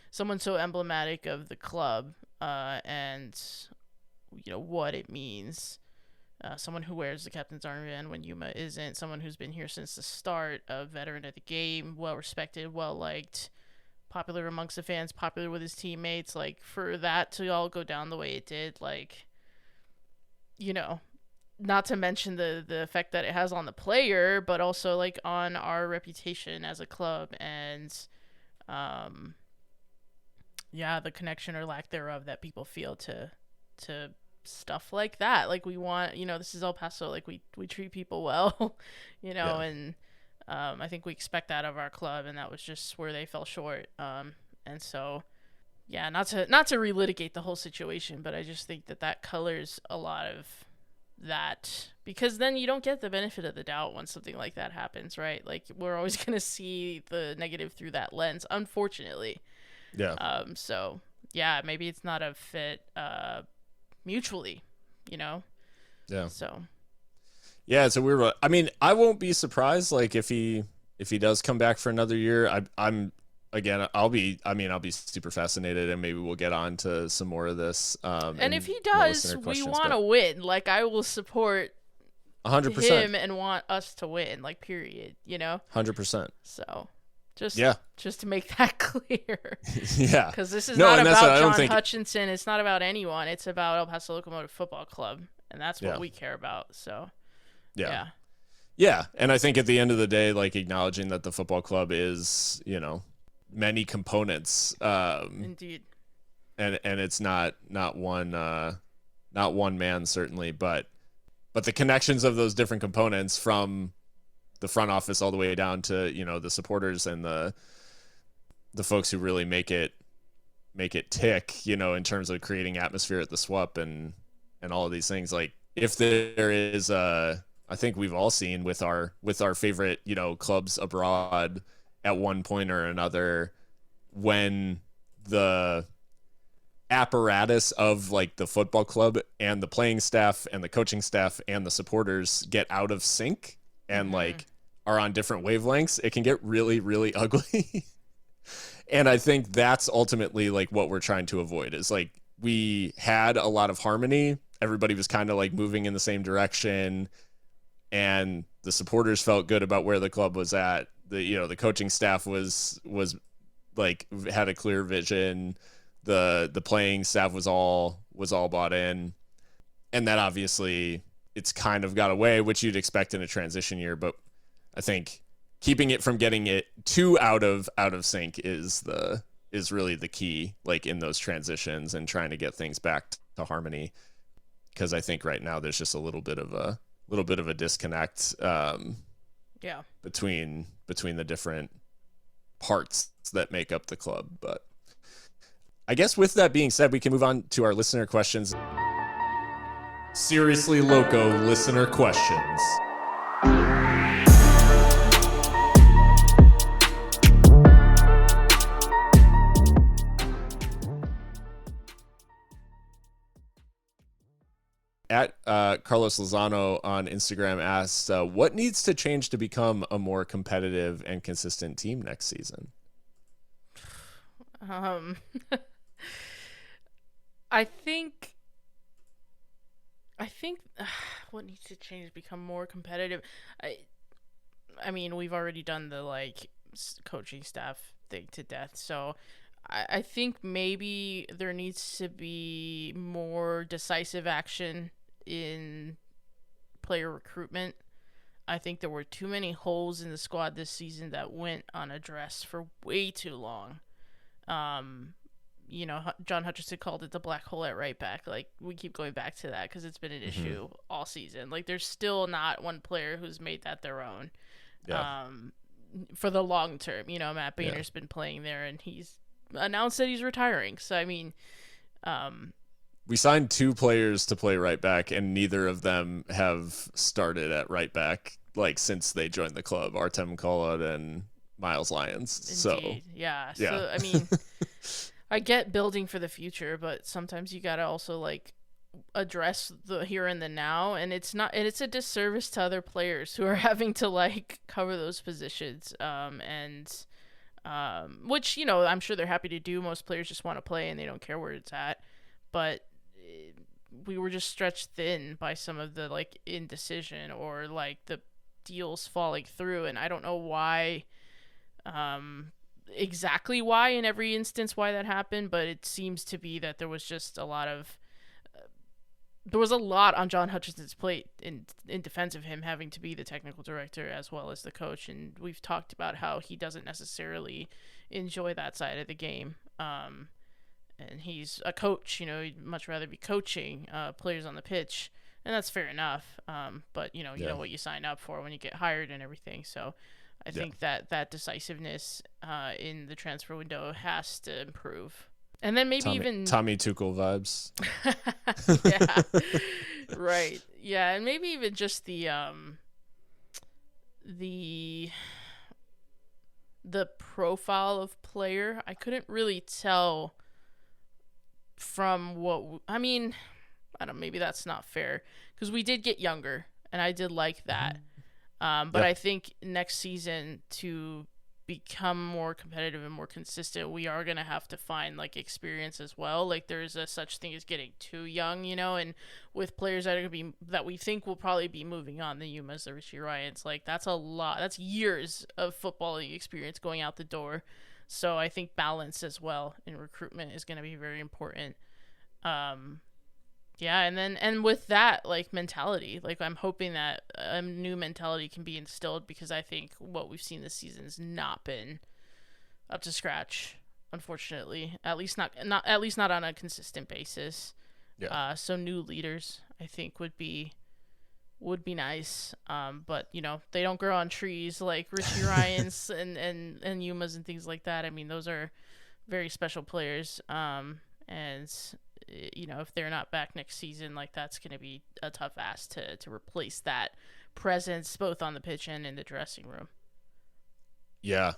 someone so emblematic of the club, and what it means. Someone who wears the captain's armband when Yuma isn't. Someone who's been here since the start, a veteran of the game, well respected, well liked, popular amongst the fans, popular with his teammates. Like, for that to all go down the way it did, like, not to mention the effect that it has on the player, but also like on our reputation as a club, and the connection or lack thereof that people feel to stuff like that. Like we want, this is El Paso, like we treat people well, and I think we expect that of our club, and that was just where they fell short. And so, yeah, not to relitigate the whole situation, but I just think that colors a lot of that, because then you don't get the benefit of the doubt when something like that happens, right? Like we're always going to see the negative through that lens, unfortunately. Yeah. So yeah, maybe it's not a fit mutually, Yeah. So yeah, it's a weird one. I mean, I won't be surprised like if he does come back for another year. I'll be super fascinated, and maybe we'll get on to some more of this. And if he does, we want to win. Like I will support 100% him and want us to win, like period, 100%. So just to make that clear. Yeah. Because this is not about John Hutchinson. It's not about anyone. It's about El Paso Locomotive Football Club, and that's what we care about. So yeah. And I think at the end of the day, like acknowledging that the football club is, many components. Indeed. And it's not one man certainly, but the connections of those different components from the front office all the way down to, the supporters and the folks who really make it tick, in terms of creating atmosphere at the SWUP and all of these things. Like if there is I think we've all seen with our favorite, clubs abroad at one point or another, when the apparatus of like the football club and the playing staff and the coaching staff and the supporters get out of sync and like are on different wavelengths, it can get really, really ugly. And I think that's ultimately like what we're trying to avoid, is like we had a lot of harmony. Everybody was kind of like moving in the same direction, and the supporters felt good about where the club was at. The coaching staff was like had a clear vision. The playing staff was all bought in, and that obviously it's kind of got away, which you'd expect in a transition year. But I think keeping it from getting it too out of sync is really the key, like in those transitions and trying to get things back to harmony. Because I think right now there's just a little bit of a disconnect between the different parts that make up the club. But I guess with that being said, we can move on to our listener questions. Seriously Loco listener questions. At Carlos Lozano on Instagram asked, what needs to change to become a more competitive and consistent team next season? I think what needs to change to become more competitive. I mean, we've already done the like coaching staff thing to death, so I think maybe there needs to be more decisive action in player recruitment. I think there were too many holes in the squad this season that went unaddressed for way too long. John Hutchinson called it the black hole at right back. Like, we keep going back to that because it's been an issue all season. Like, there's still not one player who's made that their own. For the long term. Matt Boehner's been playing there, and he's announced that he's retiring. So, I mean... we signed 2 players to play right back, and neither of them have started at right back, like, since they joined the club. Artem Kolod and Miles Lyons. Indeed. So, yeah. So, I mean, I get building for the future, but sometimes you got to also, like, address the here and the now, and it's a disservice to other players who are having to, like, cover those positions. Which, I'm sure they're happy to do. Most players just want to play, and they don't care where it's at. But we were just stretched thin by some of the like indecision or like the deals falling through, and I don't know why, exactly why in every instance why that happened, but it seems to be that there was just a lot on John Hutchinson's plate in defense of him having to be the technical director as well as the coach, and we've talked about how he doesn't necessarily enjoy that side of the game. and he's a coach. You know, he'd much rather be coaching players on the pitch, and that's fair enough. But you know what you sign up for when you get hired and everything. So I think that decisiveness in the transfer window has to improve. And then maybe even Tommy Tuchel vibes. Yeah. Right. Yeah, and maybe even just the profile of player. I couldn't really tell from what I mean, I don't, maybe that's not fair because we did get younger and I did like that. But I think next season, to become more competitive and more consistent, we are going to have to find like experience as well. Like there's a such thing as getting too young, you know, and with players that are going to be, that we think will probably be moving on, the Yumas, the Richie Ryans, like that's a lot, that's years of football experience going out the door. So I think balance as well in recruitment is going to be very important. Yeah, and with that, like, mentality, like, I'm hoping that a new mentality can be instilled, because I think what we've seen this season has not been up to scratch, unfortunately. At least not on a consistent basis. Yeah. So new leaders, I think, would be nice. But you know, they don't grow on trees like Richie Ryans and Yumas and things like that. I mean, those are very special players. And you know, if they're not back next season, like, that's going to be a tough ask to replace that presence both on the pitch and in the dressing room. Yeah.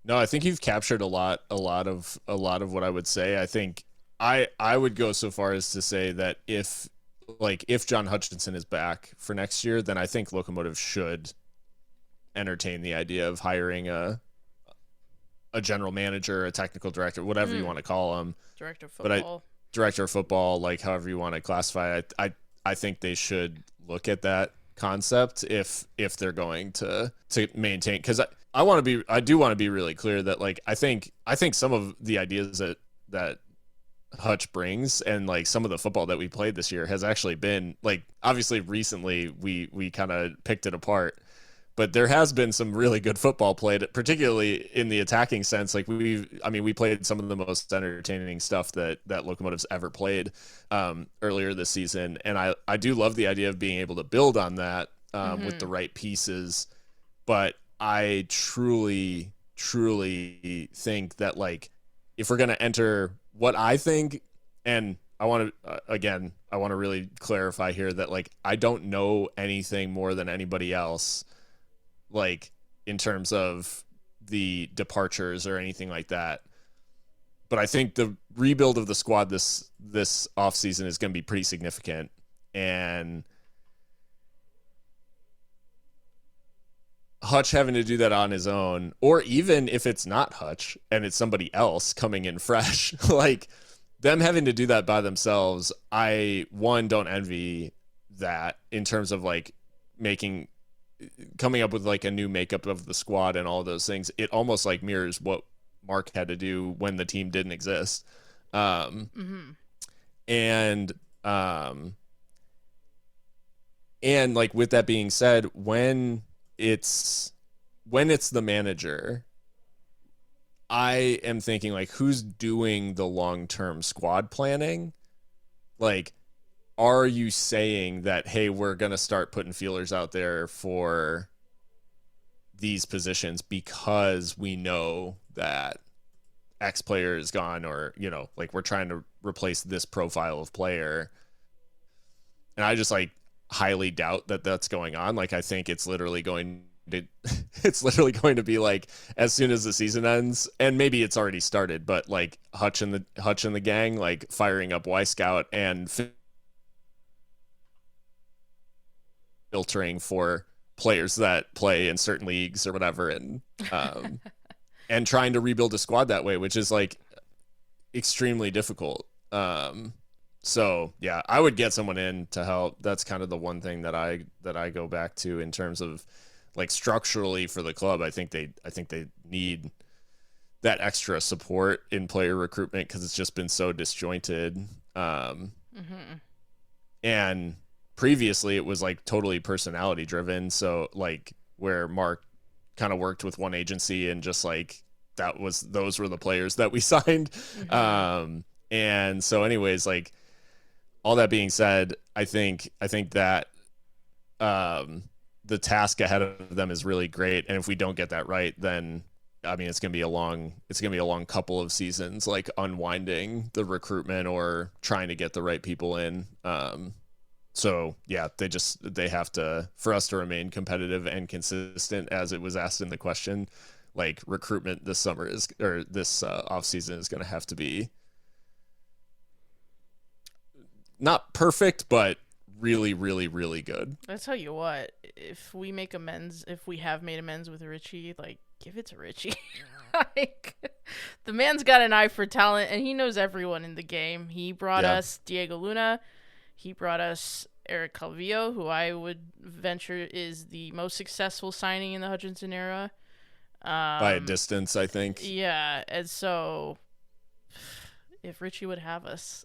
No, I think you've captured a lot of what I would say. I think I would go so far as to say that if John Hutchinson is back for next year, then I think Locomotive should entertain the idea of hiring a general manager, a technical director, whatever you want to call them. Director of football. Director of football, like, however you want to classify it. I think they should look at that concept if they're going to maintain, because I do want to be really clear that, like, I think some of the ideas that Hutch brings and, like, some of the football that we played this year has actually been, like, obviously recently we kind of picked it apart, but there has been some really good football played, particularly in the attacking sense. Like, we played some of the most entertaining stuff that Locomotive's ever played earlier this season. And I do love the idea of being able to build on that with the right pieces. But I truly, truly think that, like, if we're going to enter what I think, and I want to really clarify here that, like, I don't know anything more than anybody else, like, in terms of the departures or anything like that. But I think the rebuild of the squad this offseason is going to be pretty significant. And Hutch having to do that on his own, or even if it's not Hutch and it's somebody else coming in fresh, like, them having to do that by themselves, I don't envy that in terms of, like, coming up with, like, a new makeup of the squad and all those things. It almost, like, mirrors what Mark had to do when the team didn't exist. And like, with that being said, when it's the manager, I am thinking, like, who's doing the long-term squad planning? Like, are you saying that, hey, we're going to start putting feelers out there for these positions because we know that X player is gone, or, you know, like, we're trying to replace this profile of player? And I just, like, highly doubt that that's going on. Like, I think it's literally going to be, like, as soon as the season ends, and maybe it's already started, but, like, Hutch and the gang, like, firing up Y Scout and filtering for players that play in certain leagues or whatever, and and trying to rebuild a squad that way, which is, like, extremely difficult. So yeah, I would get someone in to help. That's kind of the one thing that I go back to in terms of, like, structurally for the club. I think they need that extra support in player recruitment, because it's just been so disjointed. And previously it was, like, totally personality driven. So, like, where Mark kind of worked with one agency and just, like, those were the players that we signed. And so anyways, like all that being said, I think that the task ahead of them is really great. And if we don't get that right, then I mean, it's going to be a long couple of seasons, like unwinding the recruitment or trying to get the right people in. So yeah, they have to, for us to remain competitive and consistent, as it was asked in the question, like recruitment this summer this off season is going to have to be not perfect, but really, really, really good. I tell you what, if we have made amends with Richie, like, give it to Richie. Like, the man's got an eye for talent, and he knows everyone in the game. He brought us Diego Luna. He brought us Eric Calvillo, who I would venture is the most successful signing in the Hutchinson era. By a distance, I think. Yeah, and so if Richie would have us,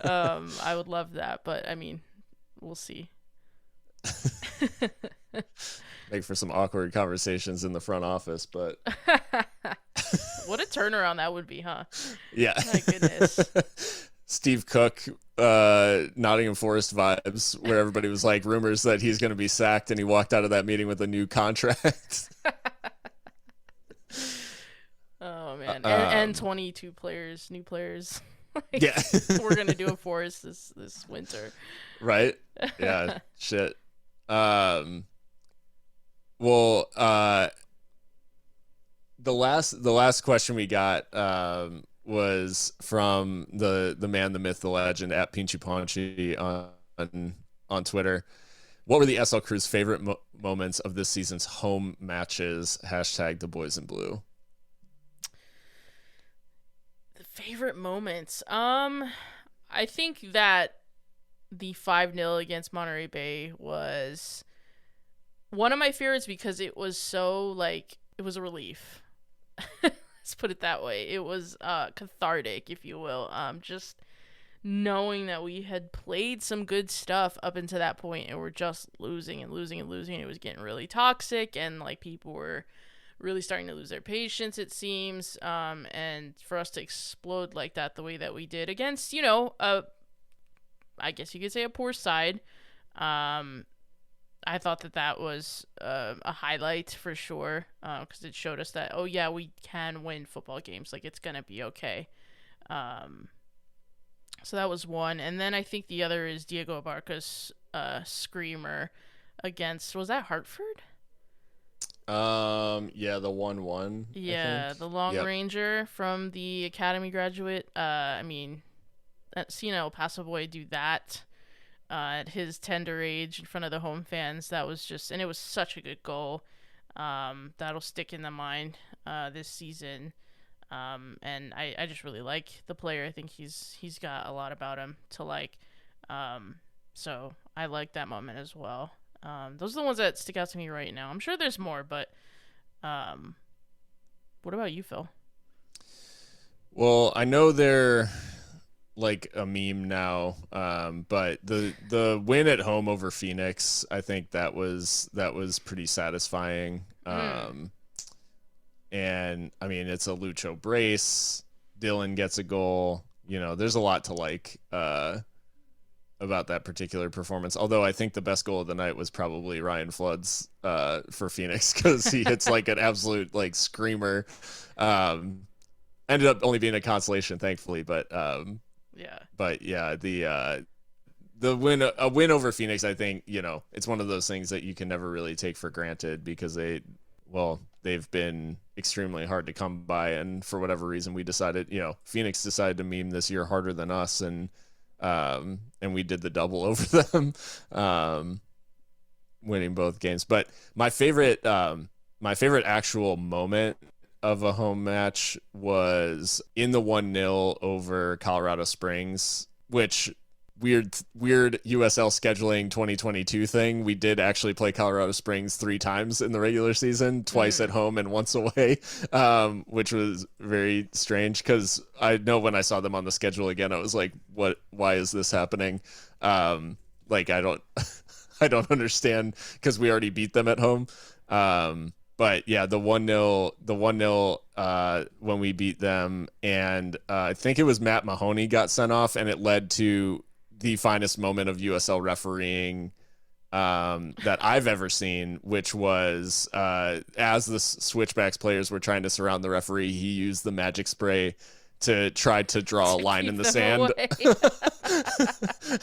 I would love that. But I mean, we'll see. Make for some awkward conversations in the front office, but what a turnaround that would be, huh? Yeah. My goodness. Steve Cook, Nottingham Forest vibes, where everybody was like rumors that he's going to be sacked, and he walked out of that meeting with a new contract. Oh man, and 22 new players. Like, yeah, we're gonna do a Forest this winter, right? Yeah, shit. Well, the last question we got was from the man, the myth, the legend at Pinchy Ponchi on Twitter. What were the SL Crew's favorite moments of this season's home matches? # the boys in blue. The favorite moments. I think that the 5-0 against Monterey Bay was one of my favorites because it was so, like, it was a relief. Let's put it that way. It was cathartic, if you will. Just knowing that we had played some good stuff up until that point and we're just losing and losing and losing. It was getting really toxic, and like people were really starting to lose their patience, it seems. And for us to explode like that the way that we did against, I guess you could say a poor side. I thought that was a highlight for sure, because it showed us that, oh yeah, we can win football games. Like, it's gonna be okay. So that was one, and then I think the other is Diego Abarca's screamer against, was that Hartford? Yeah, the 1-1. Yeah, the long ranger from the academy graduate. I mean, seeing El Paso boy do that at his tender age in front of the home fans, that was just, and it was such a good goal. That'll stick in the mind this season. And I just really like the player. I think he's got a lot about him to like. So I like that moment as well. Those are the ones that stick out to me right now. I'm sure there's more, but what about you, Phil? Well, I know they're like a meme now, but the win at home over Phoenix, I think that was pretty satisfying. And I mean, it's a Lucho brace. Dylan gets a goal. There's a lot to like about that particular performance. Although I think the best goal of the night was probably Ryan Flood's for Phoenix, because he hits like an absolute like screamer. Ended up only being a consolation, thankfully, but the win over Phoenix, I think, it's one of those things that you can never really take for granted, because they've been extremely hard to come by, and for whatever reason Phoenix decided to meme this year harder than us, and we did the double over them, winning both games. But my favorite actual moment of a home match was in the 1-0 over Colorado Springs, which weird USL scheduling 2022 thing. We did actually play Colorado Springs 3 times in the regular season, twice at home and once away, which was very strange, because I know when I saw them on the schedule again, I was like, why is this happening? Like, I don't understand, because we already beat them at home. But yeah, the 1-0 when we beat them, and I think it was Matt Mahoney got sent off, and it led to the finest moment of USL refereeing that I've ever seen, which was as the Switchbacks players were trying to surround the referee, he used the magic spray to try to draw a line in the sand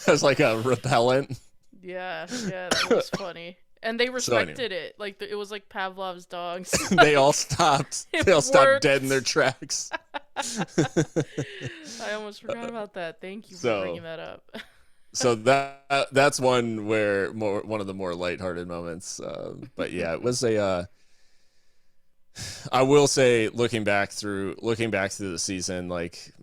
as like a repellent. Yeah, that was funny. And they respected it. Like it was like Pavlov's dogs. They all stopped. They all stopped dead in their tracks. I almost forgot about that. Thank you for bringing that up. So that's one of the more lighthearted moments. But yeah, it was a. I will say, looking back through the season, like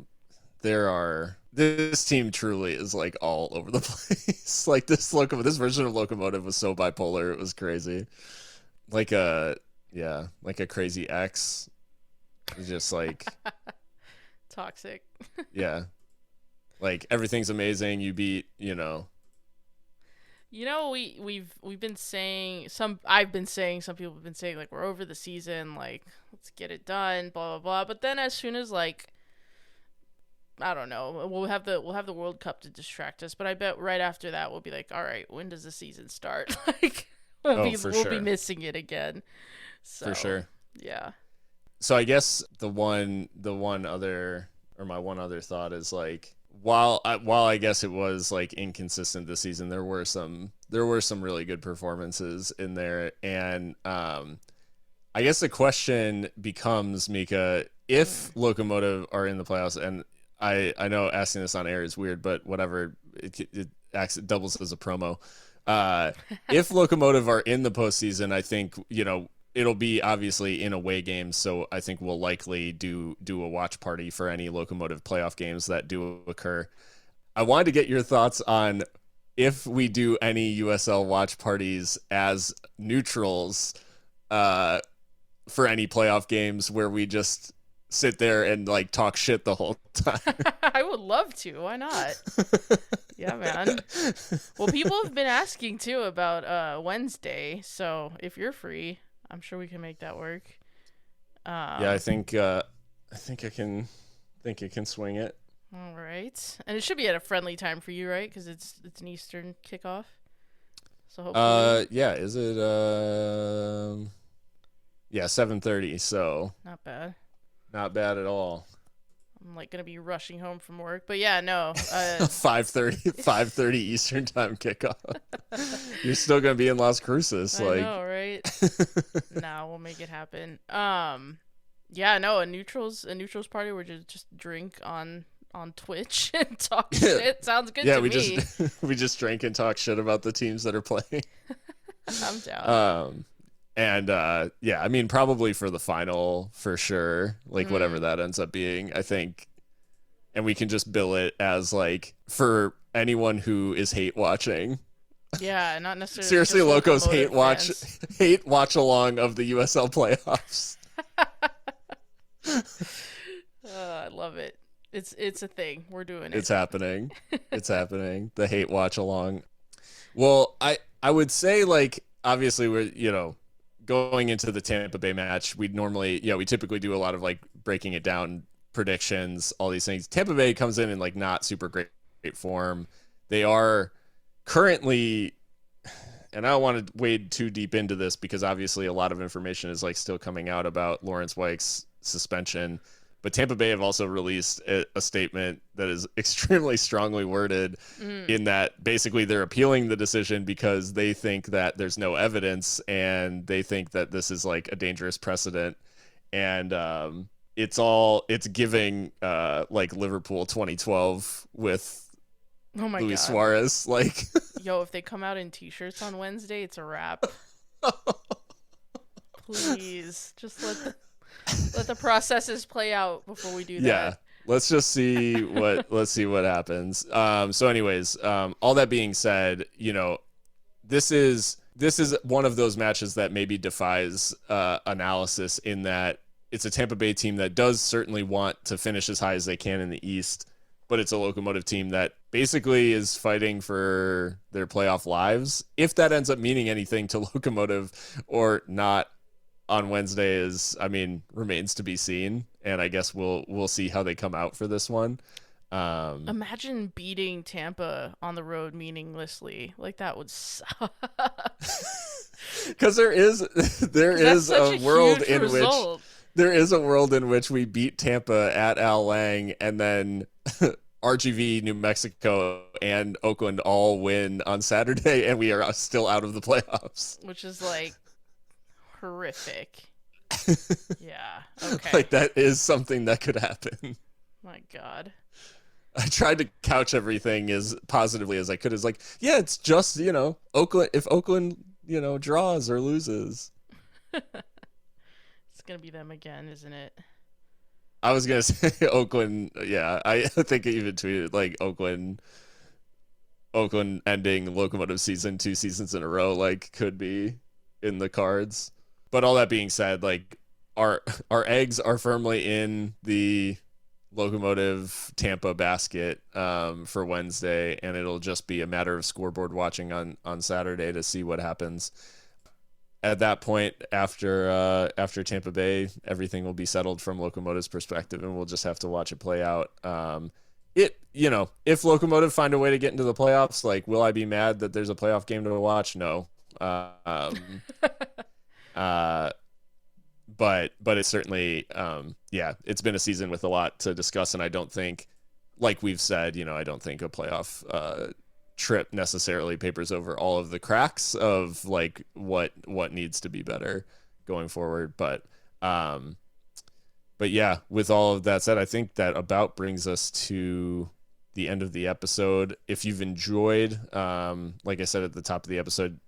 this team truly is like all over the place. Like this version of Locomotive was so bipolar, it was crazy. Like a crazy ex. It's just like toxic. Yeah. Like everything's amazing. You beat, we've been saying I've been saying, some people have been saying like we're over the season, like let's get it done, blah blah blah. But then as soon as like I don't know, we'll have the World Cup to distract us, but I bet right after that we'll be like, all right, when does the season start? Like we'll be missing it again. So, for sure. Yeah. So I guess my one other thought is like, while I guess it was like inconsistent this season, there were some really good performances in there, and I guess the question becomes, Mikka, if Locomotive are in the playoffs, and I know asking this on air is weird, but whatever, it doubles as a promo. If Locomotive are in the postseason, I think it'll be obviously in away games, so I think we'll likely do a watch party for any Locomotive playoff games that do occur. I wanted to get your thoughts on if we do any USL watch parties as neutrals for any playoff games where we just sit there and like talk shit the whole time. I would love to. Why not? Yeah, man. Well, people have been asking too about Wednesday, so if you're free, I'm sure we can make that work. Yeah, I think I can swing it. All right, and it should be at a friendly time for you, right? Because it's an Eastern kickoff. So hopefully. Yeah. Is it 7:30? So not bad. Not bad at all. I'm like gonna be rushing home from work, but yeah, no. 5:30 Eastern time kickoff. You're still gonna be in Las Cruces, I know, right? Nah, we'll make it happen. Yeah, no, a neutrals party where you just drink on Twitch and talk shit. Sounds good to me. We just drink and talk shit about the teams that are playing. I'm down. And I mean, probably for the final, for sure, like whatever that ends up being, I think, and we can just bill it as like for anyone who is hate watching. Yeah, not necessarily. Seriously, Loco's hate watch along of the USL playoffs. I love it. It's a thing. We're doing it. It's happening. It's happening. The hate watch along. Well, I would say, like, obviously we're, going into the Tampa Bay match, we typically do a lot of like breaking it down, predictions, all these things. Tampa Bay comes in like not super great form. They are currently, and I don't want to wade too deep into this because obviously a lot of information is like still coming out about Lawrence Weich's suspension, but Tampa Bay have also released a statement that is extremely strongly worded in that basically they're appealing the decision because they think that there's no evidence and they think that this is like a dangerous precedent. And it's giving like Liverpool 2012 with Luis Suarez. Like, yo, if they come out in t-shirts on Wednesday, it's a wrap. Please, just let the processes play out before we do that. Yeah, let's see what happens. So anyways, all that being said, this is one of those matches that maybe defies analysis in that it's a Tampa Bay team that does certainly want to finish as high as they can in the East, but it's a Locomotive team that basically is fighting for their playoff lives. If that ends up meaning anything to Locomotive or not, on Wednesday remains to be seen, and I guess we'll see how they come out for this one. Imagine beating Tampa on the road meaninglessly. Like, that would suck. Because there is a world in result. which there is a world in which we beat Tampa at Al Lang, and then RGV, New Mexico, and Oakland all win on Saturday, and we are still out of the playoffs. Which is like horrific. Yeah. Okay. Like, that is something that could happen. My God. I tried to couch everything as positively as I could. It's like, yeah, it's just, Oakland, if Oakland, draws or loses. It's going to be them again, isn't it? I was going to say Oakland. Yeah, I think I even tweeted like Oakland ending Locomotive season 2 seasons in a row, like, could be in the cards. But all that being said, like, our eggs are firmly in the Locomotive Tampa basket for Wednesday, and it'll just be a matter of scoreboard watching on Saturday to see what happens. At that point, after Tampa Bay, everything will be settled from Locomotive's perspective, and we'll just have to watch it play out. If Locomotive find a way to get into the playoffs, like, will I be mad that there's a playoff game to watch? No. But it's certainly, it's been a season with a lot to discuss, and I don't think, like we've said, I don't think a playoff trip necessarily papers over all of the cracks of, like, what needs to be better going forward. But yeah, with all of that said, I think that about brings us to the end of the episode. If you've enjoyed, like I said at the top of the episode,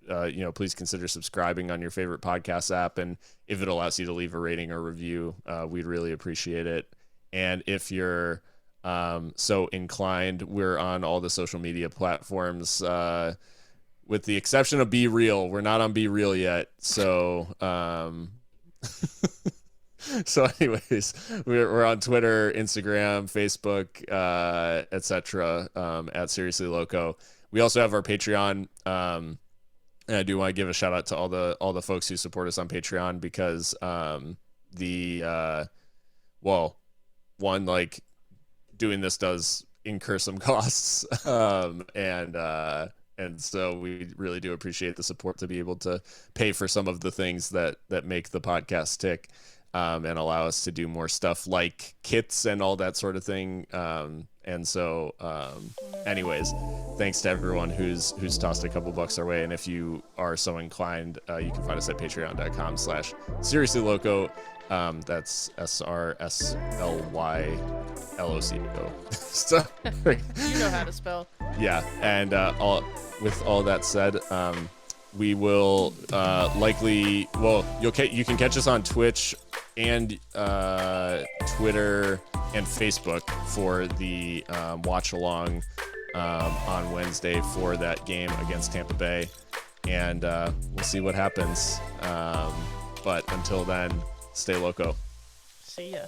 please consider subscribing on your favorite podcast app, and if it allows you to leave a rating or review, we'd really appreciate it. And if you're so inclined, we're on all the social media platforms, with the exception of Be Real. We're not on Be Real yet, so so anyways, we're on Twitter, Instagram, Facebook, etc. At Seriously Loco. We also have our Patreon, and I do want to give a shout out to all the folks who support us on Patreon, because doing this does incur some costs, and so we really do appreciate the support to be able to pay for some of the things that make the podcast tick. And allow us to do more stuff like kits and all that sort of thing. Anyways, thanks to everyone who's tossed a couple bucks our way. And if you are so inclined, you can find us at patreon.com/SeriouslyLoco. That's SRSLYLOCO. So, you know how to spell. Yeah. And with all that said, we will likely, you can catch us on Twitch and Twitter and Facebook for the watch along on Wednesday for that game against Tampa Bay, and we'll see what happens. But until then, stay loco. See ya.